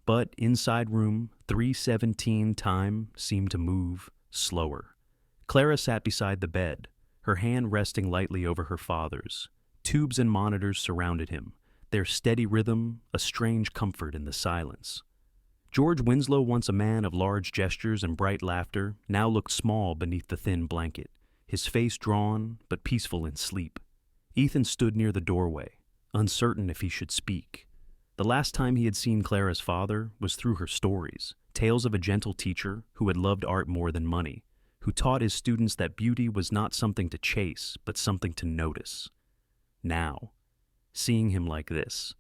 But inside room 317 time seemed to move slower. Clara sat beside the bed, her hand resting lightly over her father's. Tubes and monitors surrounded him, their steady rhythm a strange comfort in the silence. George Winslow, once a man of large gestures and bright laughter, now looked small beneath the thin blanket, his face drawn but peaceful in sleep. Ethan stood near the doorway, uncertain if he should speak. The last time he had seen Clara's father was through her stories, tales of a gentle teacher who had loved art more than money, who taught his students that beauty was not something to chase, but something to notice. Now, seeing him like this,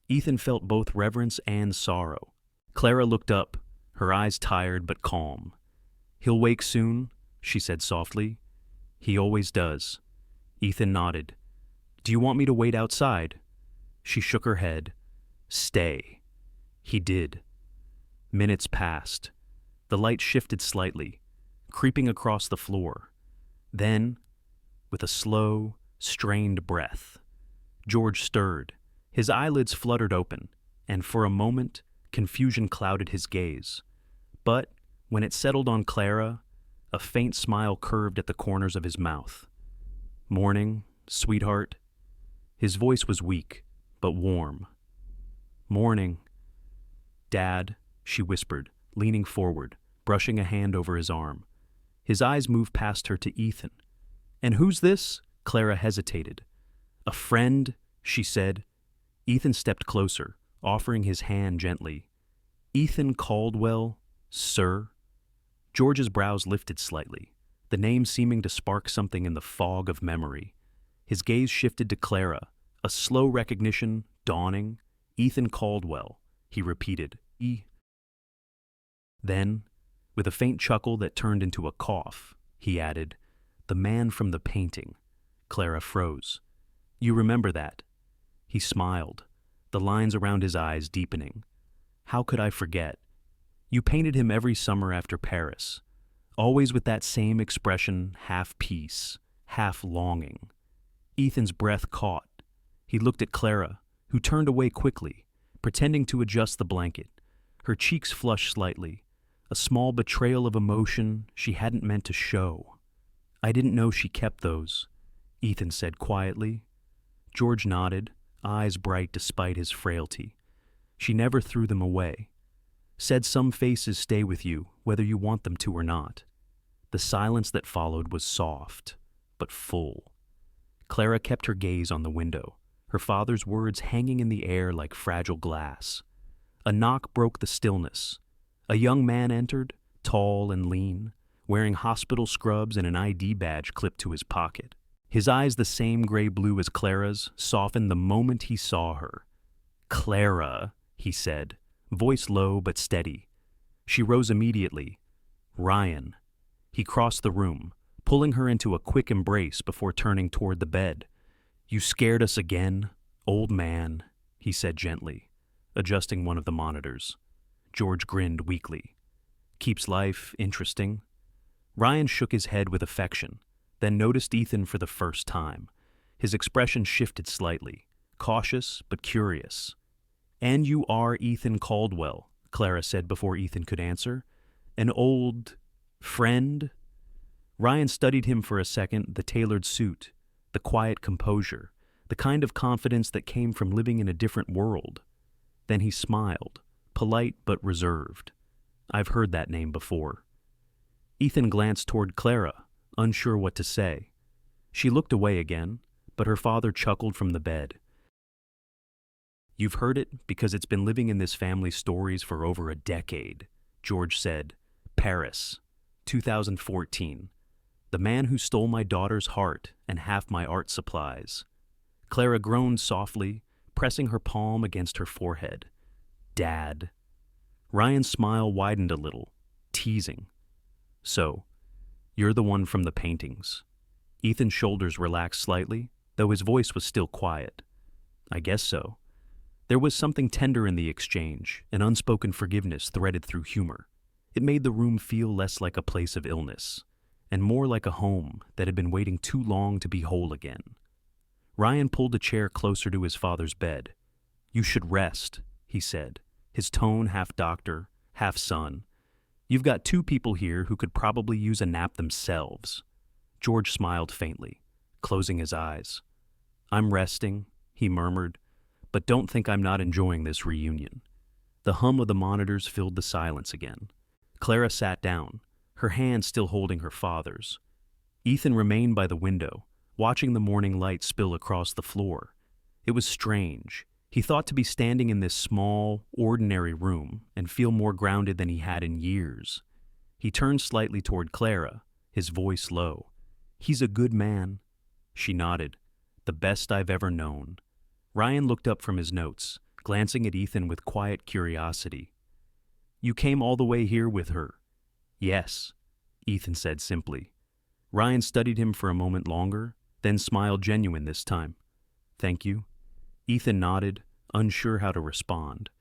Ethan felt both reverence and sorrow. Clara looked up, her eyes tired but calm. "He'll wake soon," she said softly. "He always does." Ethan nodded. "Do you want me to wait outside?" She shook her head. "Stay." He did. Minutes passed. The light shifted slightly, creeping across the floor. Then, with a slow, strained breath, George stirred. His eyelids fluttered open, and for a moment, confusion clouded his gaze. But when it settled on Clara, a faint smile curved at the corners of his mouth. "Morning, sweetheart." His voice was weak, but warm. "Morning, Dad," she whispered, leaning forward, brushing a hand over his arm. His eyes moved past her to Ethan. "And who's this?" Clara hesitated. "A friend," she said. Ethan stepped closer, offering his hand gently. "Ethan Caldwell, sir." George's brows lifted slightly, the name seeming to spark something in the fog of memory. His gaze shifted to Clara, a slow recognition dawning. "Ethan Caldwell," he repeated. Then, with a faint chuckle that turned into a cough, he added, "The man from the painting." Clara froze. "You remember that?" He smiled, the lines around his eyes deepening. "How could I forget? You painted him every summer after Paris, always with that same expression, half peace, half longing." Ethan's breath caught. He looked at Clara, who turned away quickly, pretending to adjust the blanket. Her cheeks flushed slightly, a small betrayal of emotion she hadn't meant to show. "I didn't know she kept those," Ethan said quietly. George nodded, eyes bright despite his frailty. "She never threw them away. Said some faces stay with you, whether you want them to or not." The silence that followed was soft, but full. Clara kept her gaze on the window, her father's words hanging in the air like fragile glass. A knock broke the stillness. A young man entered, tall and lean, wearing hospital scrubs and an ID badge clipped to his pocket. His eyes, the same gray-blue as Clara's, softened the moment he saw her. "Clara," he said, voice low but steady. She rose immediately. "Ryan." He crossed the room, pulling her into a quick embrace before turning toward the bed. "You scared us again, old man," he said gently, adjusting one of the monitors. George grinned weakly. "Keeps life interesting." Ryan shook his head with affection, then noticed Ethan for the first time. His expression shifted slightly, cautious but curious. "And you are Ethan Caldwell," Clara said before Ethan could answer. "An old friend?" Ryan studied him for a second, the tailored suit, the quiet composure, the kind of confidence that came from living in a different world. Then he smiled, polite but reserved. "I've heard that name before." Ethan glanced toward Clara, unsure what to say. She looked away again, but her father chuckled from the bed. "You've heard it because it's been living in this family's stories for over a decade," George said. "Paris, 2014. The man who stole my daughter's heart and half my art supplies." Clara groaned softly, pressing her palm against her forehead. "Dad." Ryan's smile widened a little, teasing. "So, you're the one from the paintings." Ethan's shoulders relaxed slightly, though his voice was still quiet. "I guess so. There was something tender in the exchange, an unspoken forgiveness threaded through humor. It made the room feel less like a place of illness, and more like a home that had been waiting too long to be whole again. Ryan pulled a chair closer to his father's bed. "You should rest," he said, his tone half doctor, half son. "You've got two people here who could probably use a nap themselves." George smiled faintly, closing his eyes. "I'm resting," he murmured, "but don't think I'm not enjoying this reunion." The hum of the monitors filled the silence again. Clara sat down, her hand still holding her father's. Ethan remained by the window, watching the morning light spill across the floor. It was strange. He thought to be standing in this small, ordinary room and feel more grounded than he had in years. He turned slightly toward Clara, his voice low. "He's a good man." She nodded. "The best I've ever known." Ryan looked up from his notes, glancing at Ethan with quiet curiosity. "You came all the way here with her?" "Yes," Ethan said simply. Ryan studied him for a moment longer, then smiled genuine this time. "Thank you." Ethan nodded, unsure how to respond.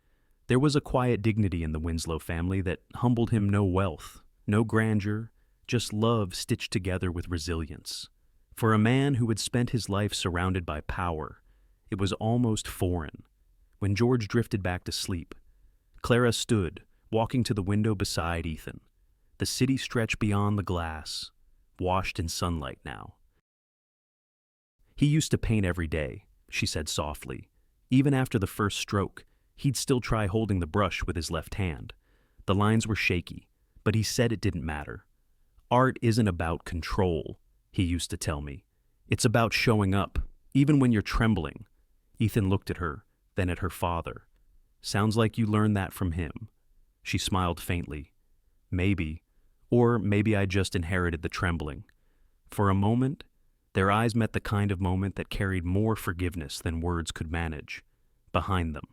There was a quiet dignity in the Winslow family that humbled him. No wealth, no grandeur, just love stitched together with resilience. For a man who had spent his life surrounded by power, it was almost foreign. When George drifted back to sleep, Clara stood, walking to the window beside Ethan. The city stretched beyond the glass, washed in sunlight now. "He used to paint every day," she said softly. "Even after the first stroke, he'd still try holding the brush with his left hand. The lines were shaky, but he said it didn't matter. Art isn't about control, he used to tell me. It's about showing up, even when you're trembling." Ethan looked at her, then at her father. "Sounds like you learned that from him." She smiled faintly. "Maybe, or maybe I just inherited the trembling." For a moment, their eyes met, the kind of moment that carried more forgiveness than words could manage. Behind them,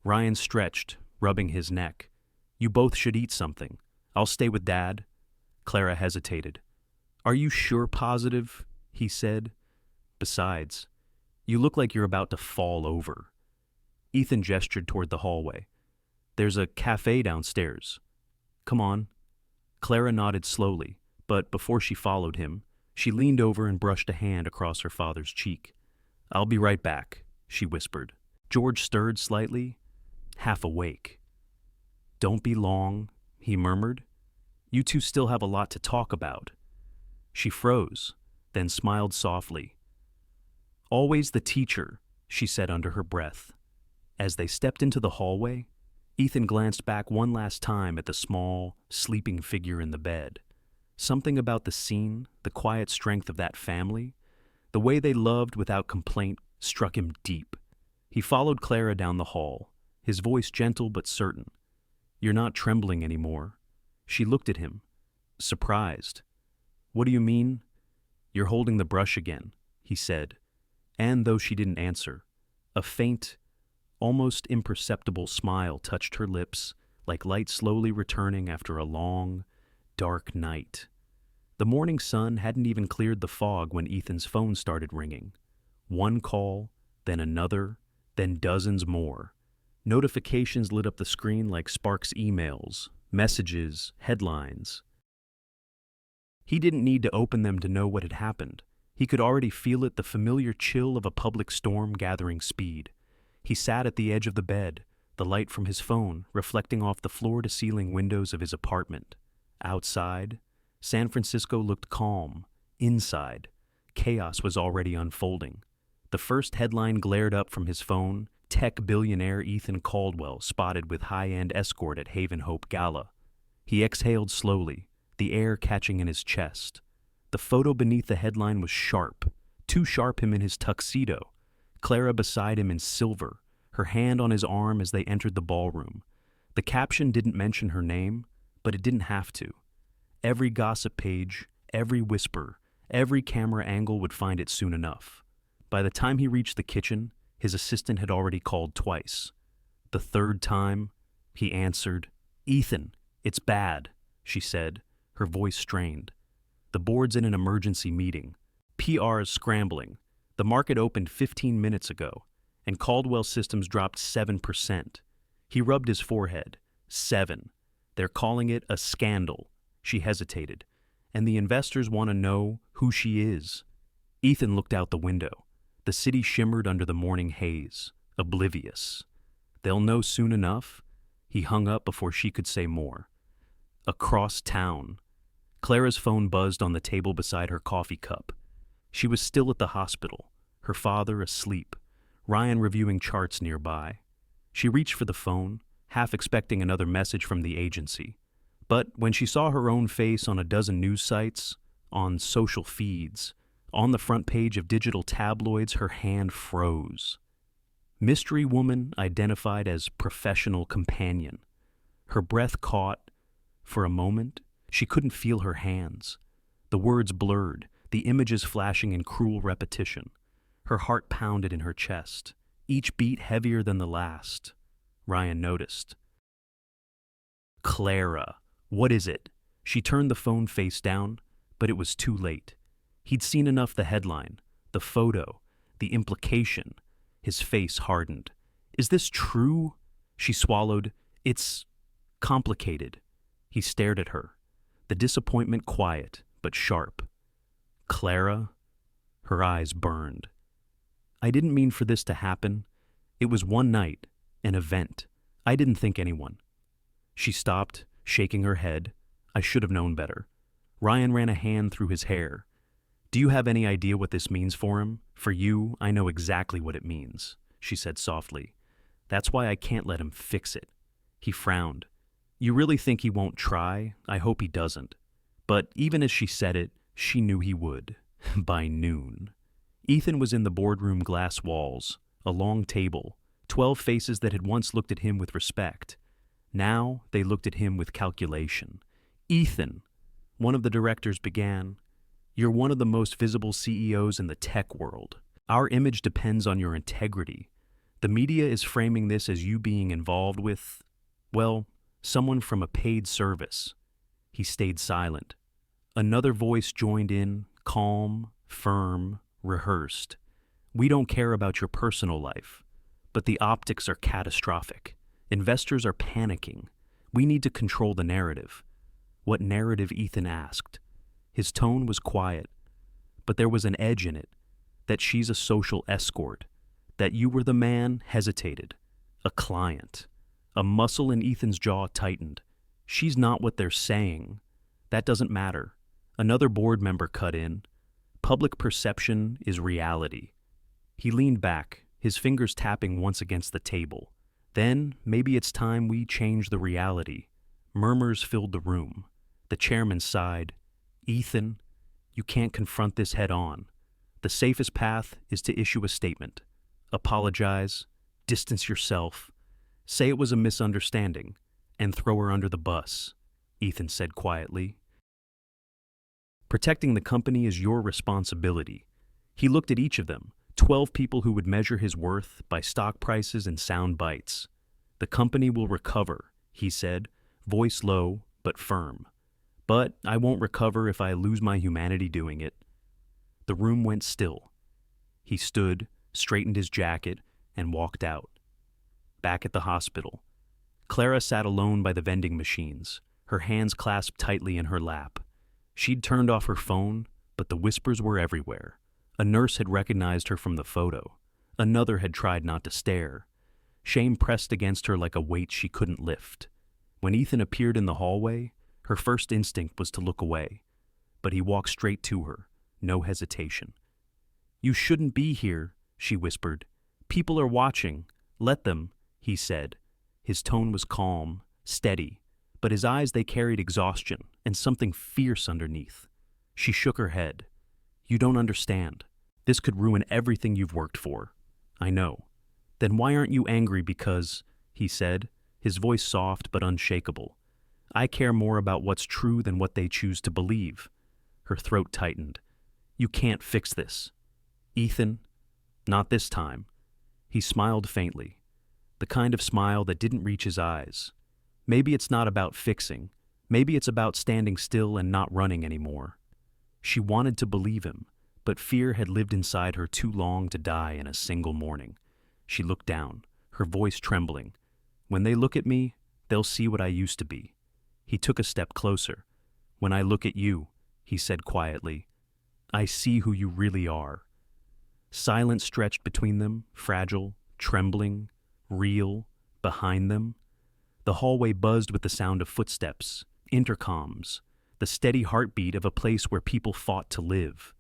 Ryan stretched, rubbing his neck. "You both should eat something. I'll stay with Dad." Clara hesitated. "Are you sure positive?" he said. "Besides, you look like you're about to fall over." Ethan gestured toward the hallway. "There's a cafe downstairs. Come on." Clara nodded slowly, but before she followed him, she leaned over and brushed a hand across her father's cheek. "I'll be right back," she whispered. George stirred slightly, half awake. "Don't be long," he murmured. "You two still have a lot to talk about." She froze, then smiled softly. "Always the teacher," she said under her breath. As they stepped into the hallway, Ethan glanced back one last time at the small, sleeping figure in the bed. Something about the scene, the quiet strength of that family, the way they loved without complaint, struck him deep. He followed Clara down the hall, his voice gentle but certain. "You're not trembling anymore." She looked at him, surprised. "What do you mean?" "You're holding the brush again," he said. And though she didn't answer, a faint, almost imperceptible smile touched her lips, like light slowly returning after a long, dark night. The morning sun hadn't even cleared the fog when Ethan's phone started ringing. One call, then another, then dozens more. Notifications lit up the screen like Sparks emails, messages, headlines. He didn't need to open them to know what had happened. He could already feel it, the familiar chill of a public storm gathering speed. He sat at the edge of the bed, the light from his phone reflecting off the floor-to-ceiling windows of his apartment. Outside, San Francisco looked calm. Inside, chaos was already unfolding. The first headline glared up from his phone: tech billionaire Ethan Caldwell spotted with high-end escort at Haven Hope Gala. He exhaled slowly, the air catching in his chest. The photo beneath the headline was sharp, too sharp him in his tuxedo. Clara beside him in silver, her hand on his arm as they entered the ballroom. The caption didn't mention her name, but it didn't have to. Every gossip page, every whisper, every camera angle would find it soon enough. By the time he reached the kitchen, his assistant had already called twice. The third time, he answered. "Ethan, it's bad," she said, her voice strained. "The board's in an emergency meeting. PR is scrambling. The market opened 15 minutes ago, and Caldwell's systems dropped 7%. He rubbed his forehead. 7. They're calling it a scandal. She hesitated. And the investors want to know who she is. Ethan looked out the window. The city shimmered under the morning haze, oblivious. They'll know soon enough. He hung up before she could say more. Across town. Clara's phone buzzed on the table beside her coffee cup. She was still at the hospital, her father asleep, Ryan reviewing charts nearby. She reached for the phone, half expecting another message from the agency. But when she saw her own face on a dozen news sites, on social feeds, on the front page of digital tabloids, her hand froze. Mystery woman identified as professional companion. Her breath caught. For a moment, she couldn't feel her hands. The words blurred, the images flashing in cruel repetition. Her heart pounded in her chest, each beat heavier than the last. Ryan noticed. Clara, what is it? She turned the phone face down, but it was too late. He'd seen enough the headline, the photo, the implication. His face hardened. Is this true? She swallowed. It's complicated. He stared at her, the disappointment quiet but sharp. Clara? Her eyes burned. I didn't mean for this to happen. It was one night, an event. I didn't think anyone. She stopped, shaking her head. I should have known better. Ryan ran a hand through his hair. Do you have any idea what this means for him? For you, I know exactly what it means, she said softly. That's why I can't let him fix it. He frowned. You really think he won't try? I hope he doesn't. But even as she said it, she knew he would. By noon. Ethan was in the boardroom glass walls, a long table, 12 faces that had once looked at him with respect. Now they looked at him with calculation. Ethan, one of the directors began, you're one of the most visible CEOs in the tech world. Our image depends on your integrity. The media is framing this as you being involved with, well, someone from a paid service. He stayed silent. Another voice joined in, calm, firm, rehearsed. We don't care about your personal life, but the optics are catastrophic. Investors are panicking. We need to control the narrative. What narrative? Ethan asked. His tone was quiet, but there was an edge in it, that she's a social escort, that you were the man hesitated, a client. A muscle in Ethan's jaw tightened. She's not what they're saying. That doesn't matter. Another board member cut in. Public perception is reality. He leaned back, his fingers tapping once against the table. Then, maybe it's time we change the reality. Murmurs filled the room. The chairman sighed. Ethan, you can't confront this head on. The safest path is to issue a statement. Apologize, distance yourself, say it was a misunderstanding, and throw her under the bus, Ethan said quietly. Protecting the company is your responsibility. He looked at each of them, 12 people who would measure his worth by stock prices and sound bites. The company will recover, he said, voice low but firm. But I won't recover if I lose my humanity doing it. The room went still. He stood, straightened his jacket, and walked out. Back at the hospital, Clara sat alone by the vending machines, her hands clasped tightly in her lap. She'd turned off her phone, but the whispers were everywhere. A nurse had recognized her from the photo. Another had tried not to stare. Shame pressed against her like a weight she couldn't lift. When Ethan appeared in the hallway, her first instinct was to look away. But he walked straight to her, no hesitation. You shouldn't be here, she whispered. People are watching. Let them, he said. His tone was calm, steady, but his eyes, they carried exhaustion and something fierce underneath. She shook her head. You don't understand. This could ruin everything you've worked for. I know. Then why aren't you angry because, he said, his voice soft but unshakable. I care more about what's true than what they choose to believe. Her throat tightened. You can't fix this. Ethan, not this time. He smiled faintly, the kind of smile that didn't reach his eyes. Maybe it's not about fixing. Maybe it's about standing still and not running anymore. She wanted to believe him, but fear had lived inside her too long to die in a single morning. She looked down, her voice trembling. When they look at me, they'll see what I used to be. He took a step closer. When I look at you, he said quietly, I see who you really are. Silence stretched between them, fragile, trembling, real, behind them. The hallway buzzed with the sound of footsteps, intercoms, the steady heartbeat of a place where people fought to live.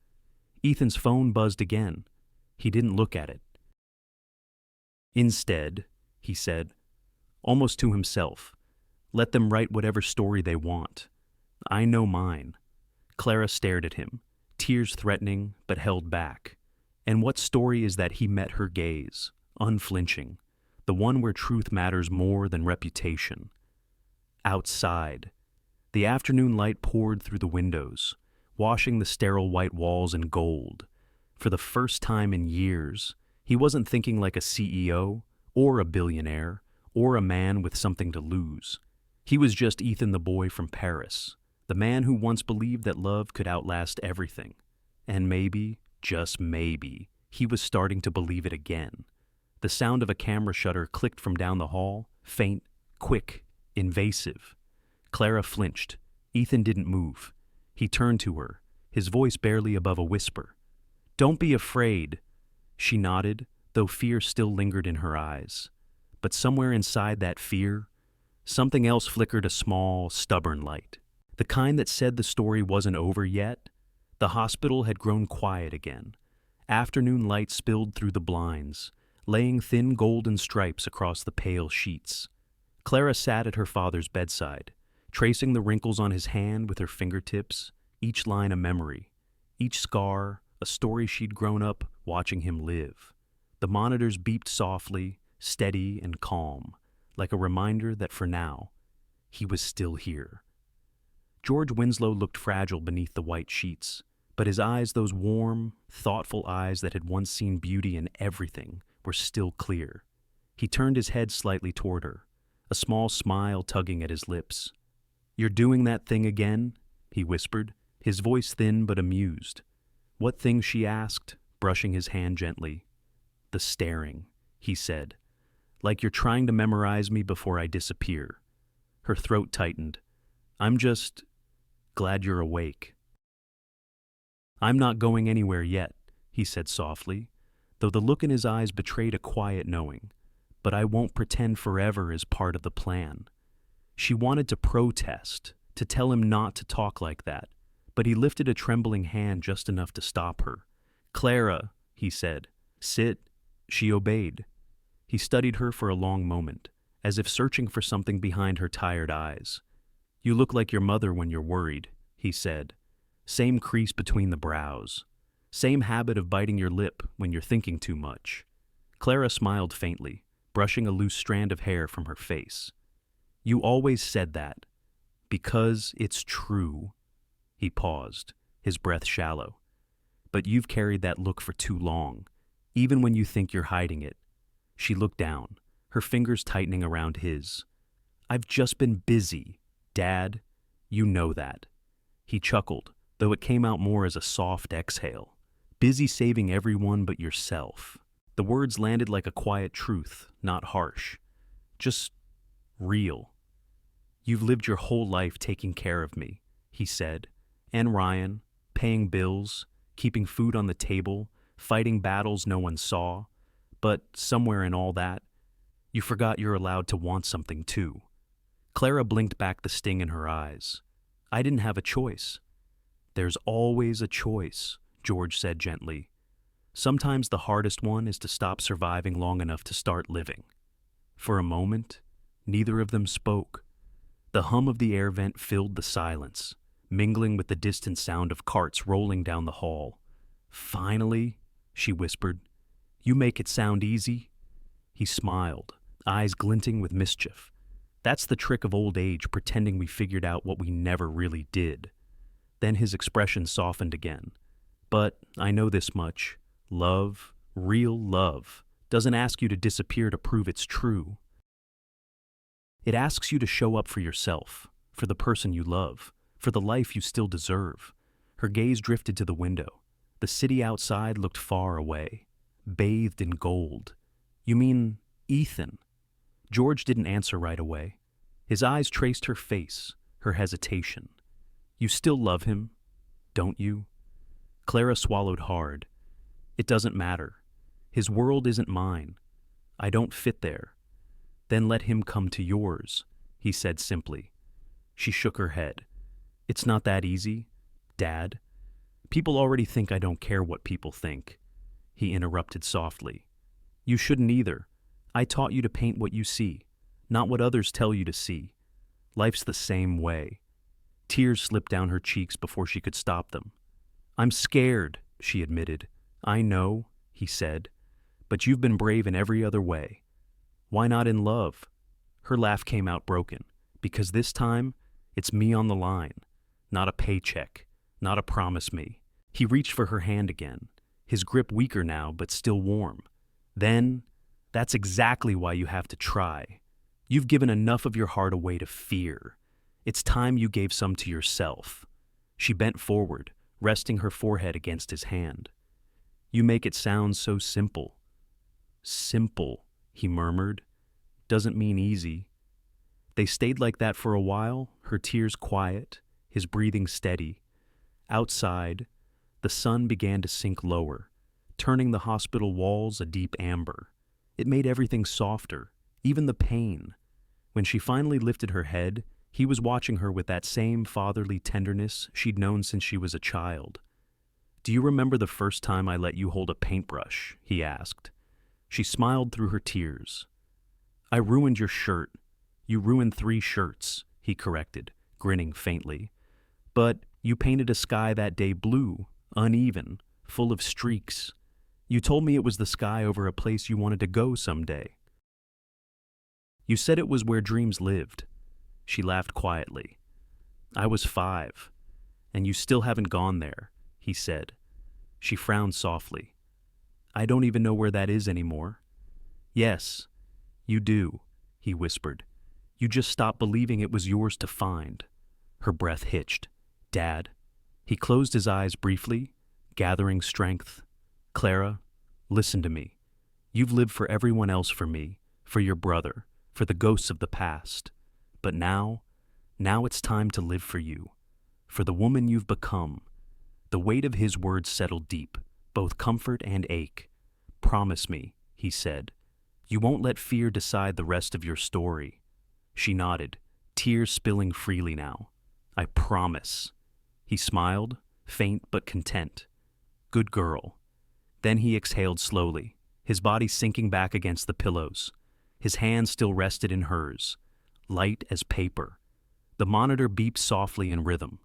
Ethan's phone buzzed again. He didn't look at it. Instead, he said, almost to himself, let them write whatever story they want. I know mine. Clara stared at him, tears threatening but held back. And what story is that he met her gaze, unflinching, the one where truth matters more than reputation? Outside, the afternoon light poured through the windows, washing the sterile white walls in gold. For the first time in years, he wasn't thinking like a CEO, or a billionaire, or a man with something to lose. He was just Ethan the boy from Paris, the man who once believed that love could outlast everything. And maybe, just maybe, he was starting to believe it again. The sound of a camera shutter clicked from down the hall, faint, quick, invasive. Clara flinched. Ethan didn't move. He turned to her, his voice barely above a whisper. Don't be afraid. She nodded, though fear still lingered in her eyes. But somewhere inside that fear, something else flickered, a small, stubborn light. The kind that said the story wasn't over yet. The hospital had grown quiet again. Afternoon light spilled through the blinds, laying thin golden stripes across the pale sheets. Clara sat at her father's bedside, tracing the wrinkles on his hand with her fingertips, each line a memory, each scar a story she'd grown up watching him live. The monitors beeped softly, steady and calm, like a reminder that for now, he was still here. George Winslow looked fragile beneath the white sheets, but his eyes, those warm, thoughtful eyes that had once seen beauty in everything, were still clear. He turned his head slightly toward her, a small smile tugging at his lips. You're doing that thing again? He whispered, his voice thin but amused. What thing? She asked, brushing his hand gently. The staring, he said. Like you're trying to memorize me before I disappear. Her throat tightened. I'm just glad you're awake. I'm not going anywhere yet, he said softly, though the look in his eyes betrayed a quiet knowing. But I won't pretend forever is part of the plan. She wanted to protest, to tell him not to talk like that, but he lifted a trembling hand just enough to stop her. Clara, he said, sit. She obeyed. He studied her for a long moment, as if searching for something behind her tired eyes. You look like your mother when you're worried, he said. Same crease between the brows. Same habit of biting your lip when you're thinking too much. Clara smiled faintly, brushing a loose strand of hair from her face. You always said that. Because it's true. He paused, his breath shallow. But you've carried that look for too long, even when you think you're hiding it. She looked down, her fingers tightening around his. I've just been busy, Dad. You know that. He chuckled, though it came out more as a soft exhale. Busy saving everyone but yourself. The words landed like a quiet truth, not harsh. Just real. You've lived your whole life taking care of me, he said, and Ryan, paying bills, keeping food on the table, fighting battles no one saw. But somewhere in all that, you forgot you're allowed to want something too. Clara blinked back the sting in her eyes. I didn't have a choice. There's always a choice, George said gently. Sometimes the hardest one is to stop surviving long enough to start living. For a moment, neither of them spoke. The hum of the air vent filled the silence, mingling with the distant sound of carts rolling down the hall. Finally, she whispered, you make it sound easy. He smiled, eyes glinting with mischief. That's the trick of old age, pretending we figured out what we never really did. Then his expression softened again. But I know this much. Love, real love, doesn't ask you to disappear to prove it's true. It asks you to show up for yourself, for the person you love, for the life you still deserve. Her gaze drifted to the window. The city outside looked far away, bathed in gold. You mean Ethan? George didn't answer right away. His eyes traced her face, her hesitation. You still love him, don't you? Clara swallowed hard. It doesn't matter. His world isn't mine. I don't fit there. Then let him come to yours, he said simply. She shook her head. It's not that easy, Dad. People already think I don't care what people think. He interrupted softly. You shouldn't either. I taught you to paint what you see, not what others tell you to see. Life's the same way. Tears slipped down her cheeks before she could stop them. I'm scared, she admitted. I know, he said, but you've been brave in every other way. Why not in love? Her laugh came out broken, because this time, it's me on the line, not a paycheck, not a promise me. He reached for her hand again, his grip weaker now, but still warm. Then, that's exactly why you have to try. You've given enough of your heart away to fear. It's time you gave some to yourself. She bent forward, resting her forehead against his hand. You make it sound so simple. Simple, he murmured. Doesn't mean easy. They stayed like that for a while, her tears quiet, his breathing steady. Outside, the sun began to sink lower, turning the hospital walls a deep amber. It made everything softer, even the pain. When she finally lifted her head, he was watching her with that same fatherly tenderness she'd known since she was a child. Do you remember the first time I let you hold a paintbrush? He asked. She smiled through her tears. I ruined your shirt. You ruined 3 shirts, he corrected, grinning faintly. But you painted a sky that day blue, uneven, full of streaks. You told me it was the sky over a place you wanted to go someday. You said it was where dreams lived. She laughed quietly. I was 5, and you still haven't gone there, he said. She frowned softly. I don't even know where that is anymore. Yes, you do, he whispered. You just stopped believing it was yours to find. Her breath hitched. Dad. He closed his eyes briefly, gathering strength. Clara, listen to me. You've lived for everyone else for me, for your brother, for the ghosts of the past. But now it's time to live for you, for the woman you've become. The weight of his words settled deep, both comfort and ache. Promise me, he said. You won't let fear decide the rest of your story. She nodded, tears spilling freely now. I promise. He smiled, faint but content. Good girl. Then he exhaled slowly, his body sinking back against the pillows. His hand still rested in hers, light as paper. The monitor beeped softly in rhythm.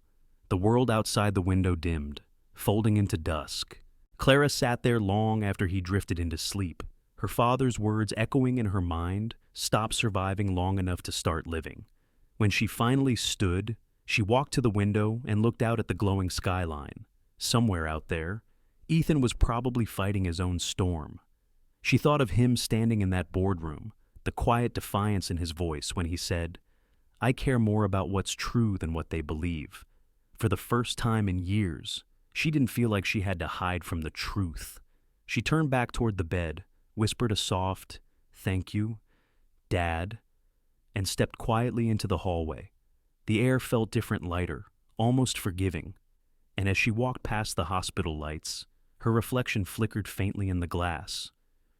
The world outside the window dimmed, folding into dusk. Clara sat there long after he drifted into sleep, her father's words echoing in her mind, stopped surviving long enough to start living. When she finally stood, she walked to the window and looked out at the glowing skyline. Somewhere out there, Ethan was probably fighting his own storm. She thought of him standing in that boardroom, the quiet defiance in his voice when he said, I care more about what's true than what they believe. For the first time in years, she didn't feel like she had to hide from the truth. She turned back toward the bed, whispered a soft, thank you, Dad, and stepped quietly into the hallway. The air felt different, lighter, almost forgiving, and as she walked past the hospital lights, her reflection flickered faintly in the glass,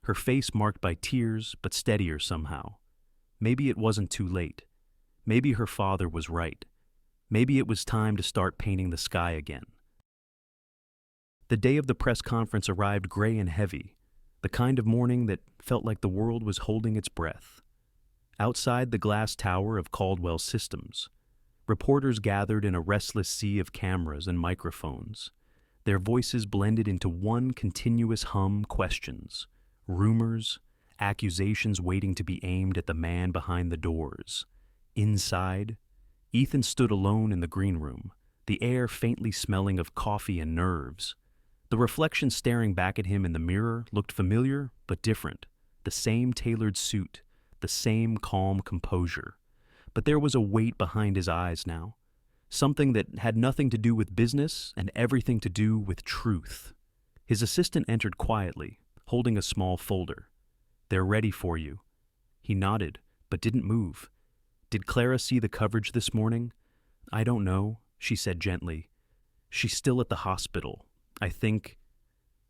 her face marked by tears but steadier somehow. Maybe it wasn't too late. Maybe her father was right. Maybe it was time to start painting the sky again. The day of the press conference arrived gray and heavy, the kind of morning that felt like the world was holding its breath. Outside the glass tower of Caldwell Systems, reporters gathered in a restless sea of cameras and microphones. Their voices blended into one continuous hum: questions, rumors, accusations waiting to be aimed at the man behind the doors. Inside, Ethan stood alone in the green room, the air faintly smelling of coffee and nerves. The reflection staring back at him in the mirror looked familiar but different, the same tailored suit, the same calm composure. But there was a weight behind his eyes now, something that had nothing to do with business and everything to do with truth. His assistant entered quietly, holding a small folder. They're ready for you." He nodded, but didn't move. "Did Clara see the coverage this morning?" "I don't know," she said gently. "She's still at the hospital, I think."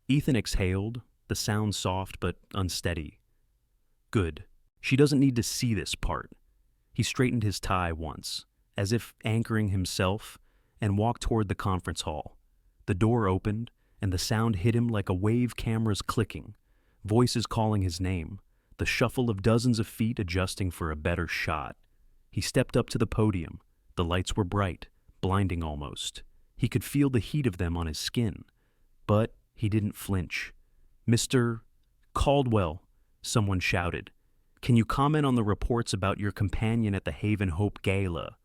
Ethan exhaled, the sound soft but unsteady. "Good. She doesn't need to see this part." He straightened his tie once, as if anchoring himself, and walked toward the conference hall. The door opened, and the sound hit him like a wave camera's clicking, voices calling his name, the shuffle of dozens of feet adjusting for a better shot. He stepped up to the podium. The lights were bright, blinding almost. He could feel the heat of them on his skin, but he didn't flinch. "Mr. Caldwell," someone shouted. "Can you comment on the reports about your companion at the Haven Hope Gala?"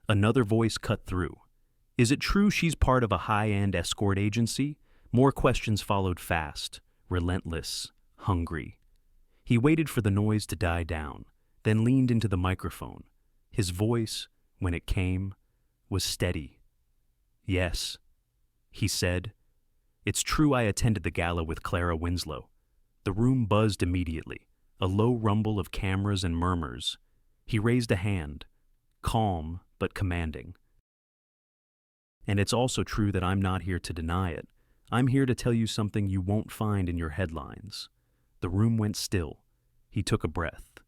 Another voice cut through. "Is it true she's part of a high-end escort agency?" More questions followed fast, relentless, hungry. He waited for the noise to die down, then leaned into the microphone. His voice, when it came, was steady. "Yes," he said. "It's true I attended the gala with Clara Winslow." The room buzzed immediately, a low rumble of cameras and murmurs. He raised a hand, calm but commanding. "And it's also true that I'm not here to deny it. I'm here to tell you something you won't find in your headlines." The room went still. He took a breath.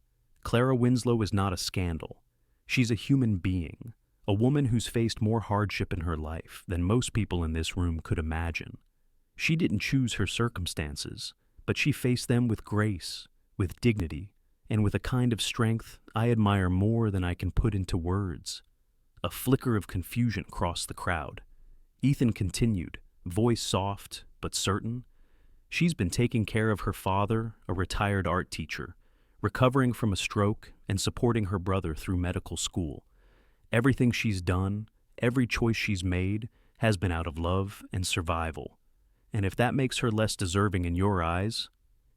Clara Winslow is not a scandal. She's a human being, a woman who's faced more hardship in her life than most people in this room could imagine. She didn't choose her circumstances, but she faced them with grace, with dignity, and with a kind of strength I admire more than I can put into words. A flicker of confusion crossed the crowd. Ethan continued, voice soft but certain. "She's been taking care of her father, a retired art teacher, recovering from a stroke and supporting her brother through medical school. Everything she's done, every choice she's made, has been out of love and survival. And if that makes her less deserving in your eyes—"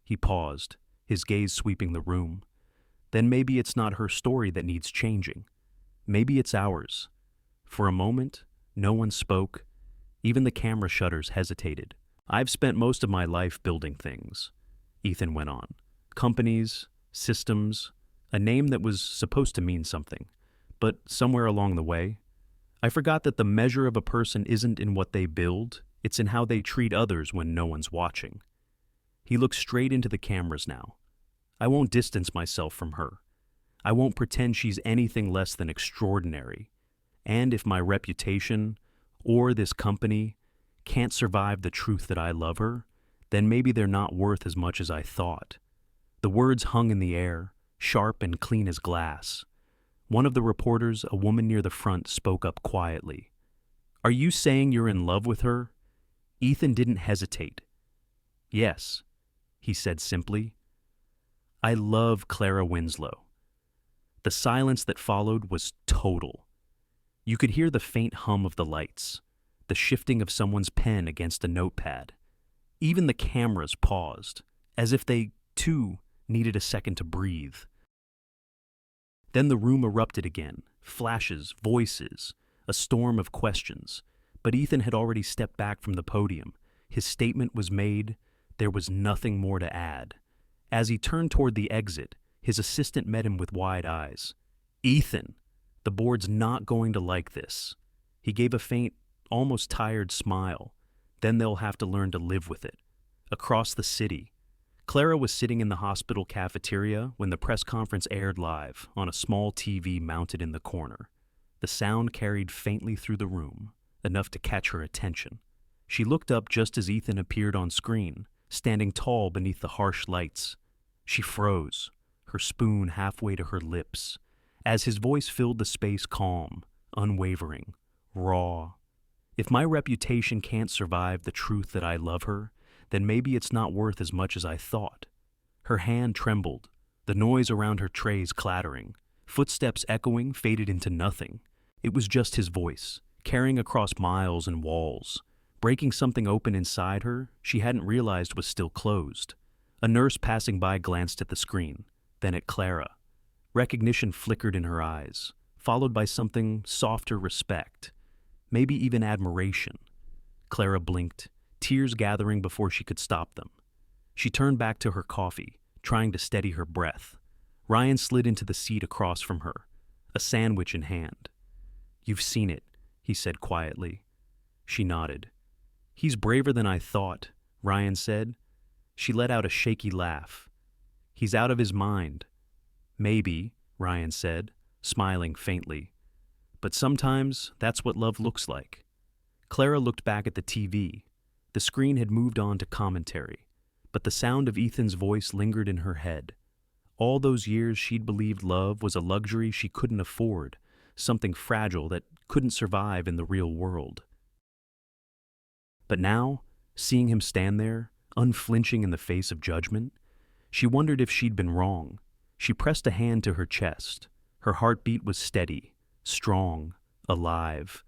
He paused, his gaze sweeping the room. "Then maybe it's not her story that needs changing. Maybe it's ours." For a moment, no one spoke. Even the camera shutters hesitated. "I've spent most of my life building things," Ethan went on. "Companies, systems, a name that was supposed to mean something. But somewhere along the way, I forgot that the measure of a person isn't in what they build, it's in how they treat others when no one's watching." He looked straight into the cameras now. "I won't distance myself from her. I won't pretend she's anything less than extraordinary. And if my reputation, or this company, can't survive the truth that I love her, then maybe they're not worth as much as I thought." The words hung in the air, sharp and clean as glass. One of the reporters, a woman near the front, spoke up quietly. "Are you saying you're in love with her?" Ethan didn't hesitate. "Yes," he said simply. "I love Clara Winslow." The silence that followed was total. You could hear the faint hum of the lights, the shifting of someone's pen against a notepad. Even the cameras paused, as if they, too, needed a second to breathe. Then the room erupted again, flashes, voices, a storm of questions. But Ethan had already stepped back from the podium. His statement was made. There was nothing more to add. As he turned toward the exit, his assistant met him with wide eyes. "Ethan, the board's not going to like this." He gave a faint, almost tired smile. "Then they'll have to learn to live with it." Across the city, Clara was sitting in the hospital cafeteria when the press conference aired live on a small TV mounted in the corner. The sound carried faintly through the room, enough to catch her attention. She looked up just as Ethan appeared on screen, standing tall beneath the harsh lights. She froze, her spoon halfway to her lips, as his voice filled the space calm, unwavering, raw. "If my reputation can't survive the truth that I love her, then maybe it's not worth as much as I thought." Her hand trembled, the noise around her trays clattering. Footsteps echoing faded into nothing. It was just his voice, carrying across miles and walls, breaking something open inside her she hadn't realized was still closed. A nurse passing by glanced at the screen, then at Clara. Recognition flickered in her eyes, followed by something softer respect, maybe even admiration. Clara blinked, tears gathering before she could stop them. She turned back to her coffee, trying to steady her breath. Ryan slid into the seat across from her, a sandwich in hand. "You've seen it," he said quietly. She nodded. "He's braver than I thought," Ryan said. She let out a shaky laugh. "He's out of his mind." "Maybe," Ryan said, smiling faintly. "But sometimes that's what love looks like." Clara looked back at the TV. The screen had moved on to commentary, but the sound of Ethan's voice lingered in her head. All those years she'd believed love was a luxury she couldn't afford, something fragile that couldn't survive in the real world. But now, seeing him stand there, unflinching in the face of judgment, she wondered if she'd been wrong. She pressed a hand to her chest. Her heartbeat was steady, strong, alive.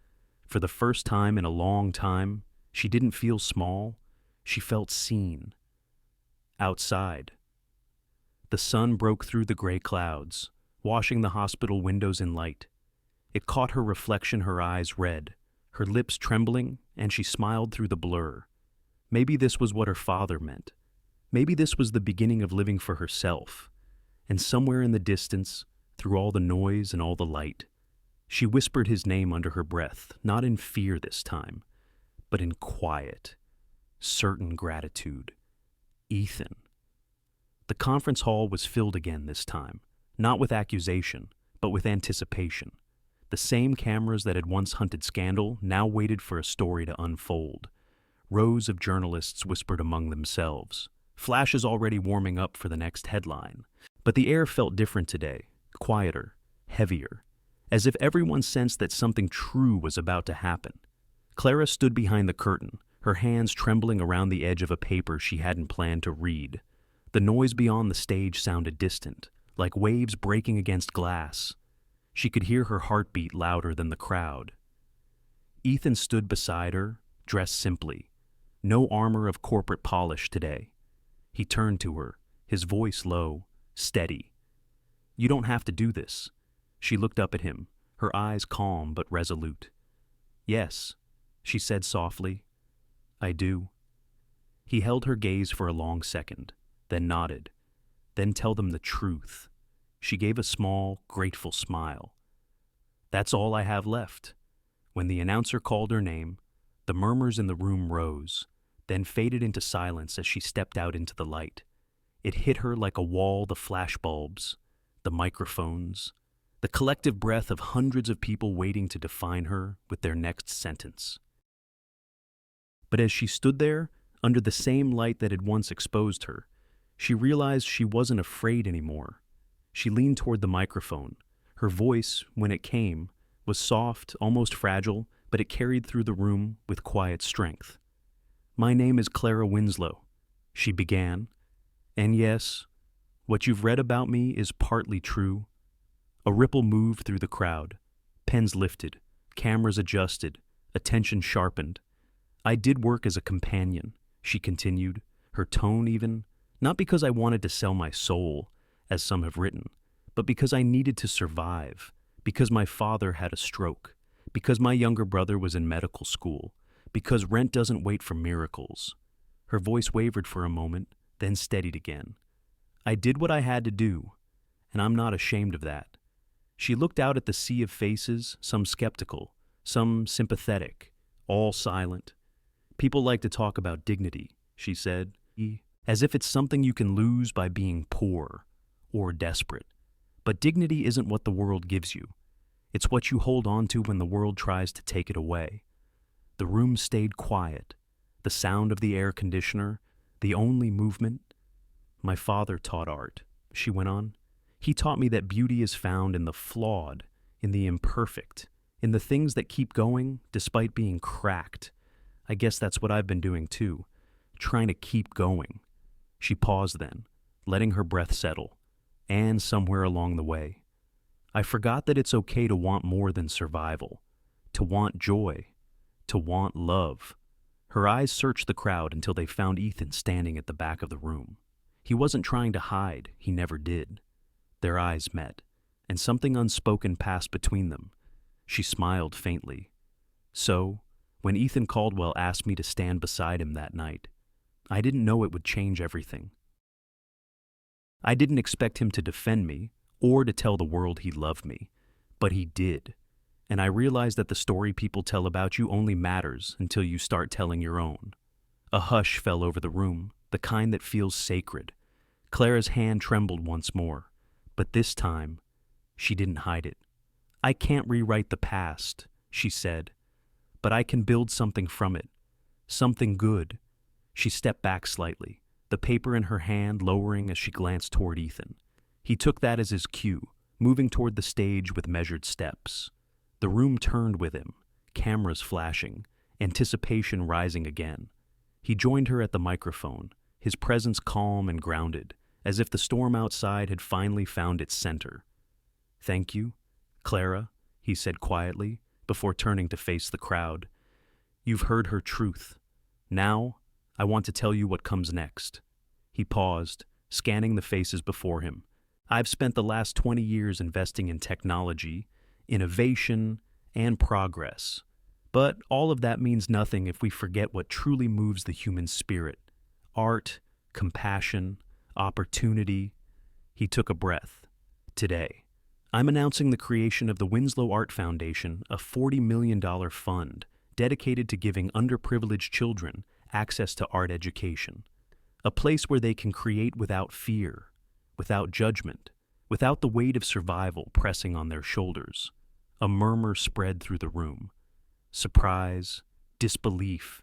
For the first time in a long time, she didn't feel small. She felt seen. Outside, the sun broke through the gray clouds, washing the hospital windows in light. It caught her reflection, her eyes red, her lips trembling, and she smiled through the blur. Maybe this was what her father meant. Maybe this was the beginning of living for herself. And somewhere in the distance, through all the noise and all the light, she whispered his name under her breath, not in fear this time, but in quiet, certain gratitude. Ethan. The conference hall was filled again this time, not with accusation, but with anticipation. The same cameras that had once hunted scandal now waited for a story to unfold. Rows of journalists whispered among themselves, flashes already warming up for the next headline. But the air felt different today, quieter, heavier, as if everyone sensed that something true was about to happen. Clara stood behind the curtain, her hands trembling around the edge of a paper she hadn't planned to read. The noise beyond the stage sounded distant, like waves breaking against glass. She could hear her heartbeat louder than the crowd. Ethan stood beside her, dressed simply. No armor of corporate polish today. He turned to her, his voice low, steady. "You don't have to do this." She looked up at him, her eyes calm but resolute. "Yes," she said softly. "I do." He held her gaze for a long second, then nodded. "Then tell them the truth." She gave a small, grateful smile. "That's all I have left." When the announcer called her name, the murmurs in the room rose, then faded into silence as she stepped out into the light. It hit her like a wall, the flashbulbs, the microphones, the collective breath of hundreds of people waiting to define her with their next sentence. But as she stood there, under the same light that had once exposed her, she realized she wasn't afraid anymore. She leaned toward the microphone. Her voice, when it came, was soft, almost fragile, but it carried through the room with quiet strength. "My name is Clara Winslow," she began. "And yes, what you've read about me is partly true." A ripple moved through the crowd. Pens lifted, cameras adjusted, attention sharpened. "I did work as a companion," she continued, her tone even, "not because I wanted to sell my soul, as some have written, but because I needed to survive, because my father had a stroke, because my younger brother was in medical school, because rent doesn't wait for miracles." Her voice wavered for a moment, then steadied again. "I did what I had to do, and I'm not ashamed of that." She looked out at the sea of faces, some skeptical, some sympathetic, all silent. "People like to talk about dignity," she said, "as if it's something you can lose by being poor or desperate. But dignity isn't what the world gives you. It's what you hold on to when the world tries to take it away." The room stayed quiet, the sound of the air conditioner, the only movement. "My father taught art," she went on. "He taught me that beauty is found in the flawed, in the imperfect, in the things that keep going despite being cracked. I guess that's what I've been doing too, trying to keep going." She paused then, letting her breath settle, and somewhere along the way, "I forgot that it's okay to want more than survival, to want joy, to want love." Her eyes searched the crowd until they found Ethan standing at the back of the room. He wasn't trying to hide, he never did. Their eyes met, and something unspoken passed between them. She smiled faintly. "So, when Ethan Caldwell asked me to stand beside him that night, I didn't know it would change everything. I didn't expect him to defend me or to tell the world he loved me, but he did. And I realized that the story people tell about you only matters until you start telling your own. A hush fell over the room, the kind that feels sacred. Clara's hand trembled once more, but this time, she didn't hide it. I can't rewrite the past, she said, but I can build something from it. Something good. She stepped back slightly, the paper in her hand lowering as she glanced toward Ethan. He took that as his cue, moving toward the stage with measured steps. The room turned with him, cameras flashing, anticipation rising again. He joined her at the microphone, his presence calm and grounded, as if the storm outside had finally found its center. "Thank you, Clara," he said quietly, before turning to face the crowd. "You've heard her truth. Now, I want to tell you what comes next." He paused, scanning the faces before him. "I've spent the last 20 years investing in technology, innovation, and progress. But all of that means nothing if we forget what truly moves the human spirit. Art, compassion, opportunity." He took a breath. "Today, I'm announcing the creation of the Winslow Art Foundation, a $40 million fund dedicated to giving underprivileged children access to art education. A place where they can create without fear, without judgment, without the weight of survival pressing on their shoulders." A murmur spread through the room. Surprise, disbelief,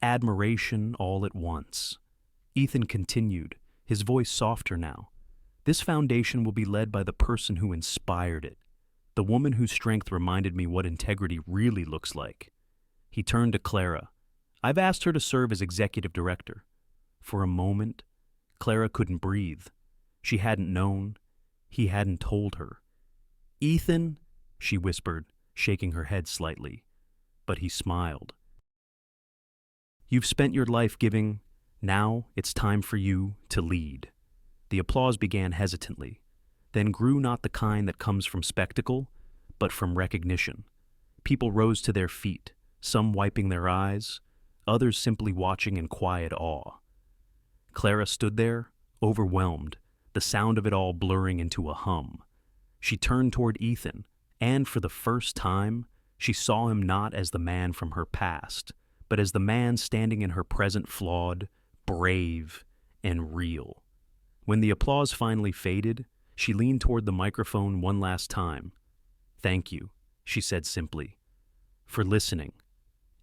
admiration all at once. Ethan continued, his voice softer now. "This foundation will be led by the person who inspired it, the woman whose strength reminded me what integrity really looks like." He turned to Clara. "I've asked her to serve as executive director." For a moment, Clara couldn't breathe. She hadn't known. He hadn't told her. "Ethan," she whispered, shaking her head slightly. But he smiled. "You've spent your life giving. Now it's time for you to lead." The applause began hesitantly, then grew not the kind that comes from spectacle, but from recognition. People rose to their feet, some wiping their eyes, others simply watching in quiet awe. Clara stood there, overwhelmed, the sound of it all blurring into a hum. She turned toward Ethan, and for the first time, she saw him not as the man from her past, but as the man standing in her present, flawed, brave, and real. When the applause finally faded, she leaned toward the microphone one last time. "Thank you," she said simply, "for listening."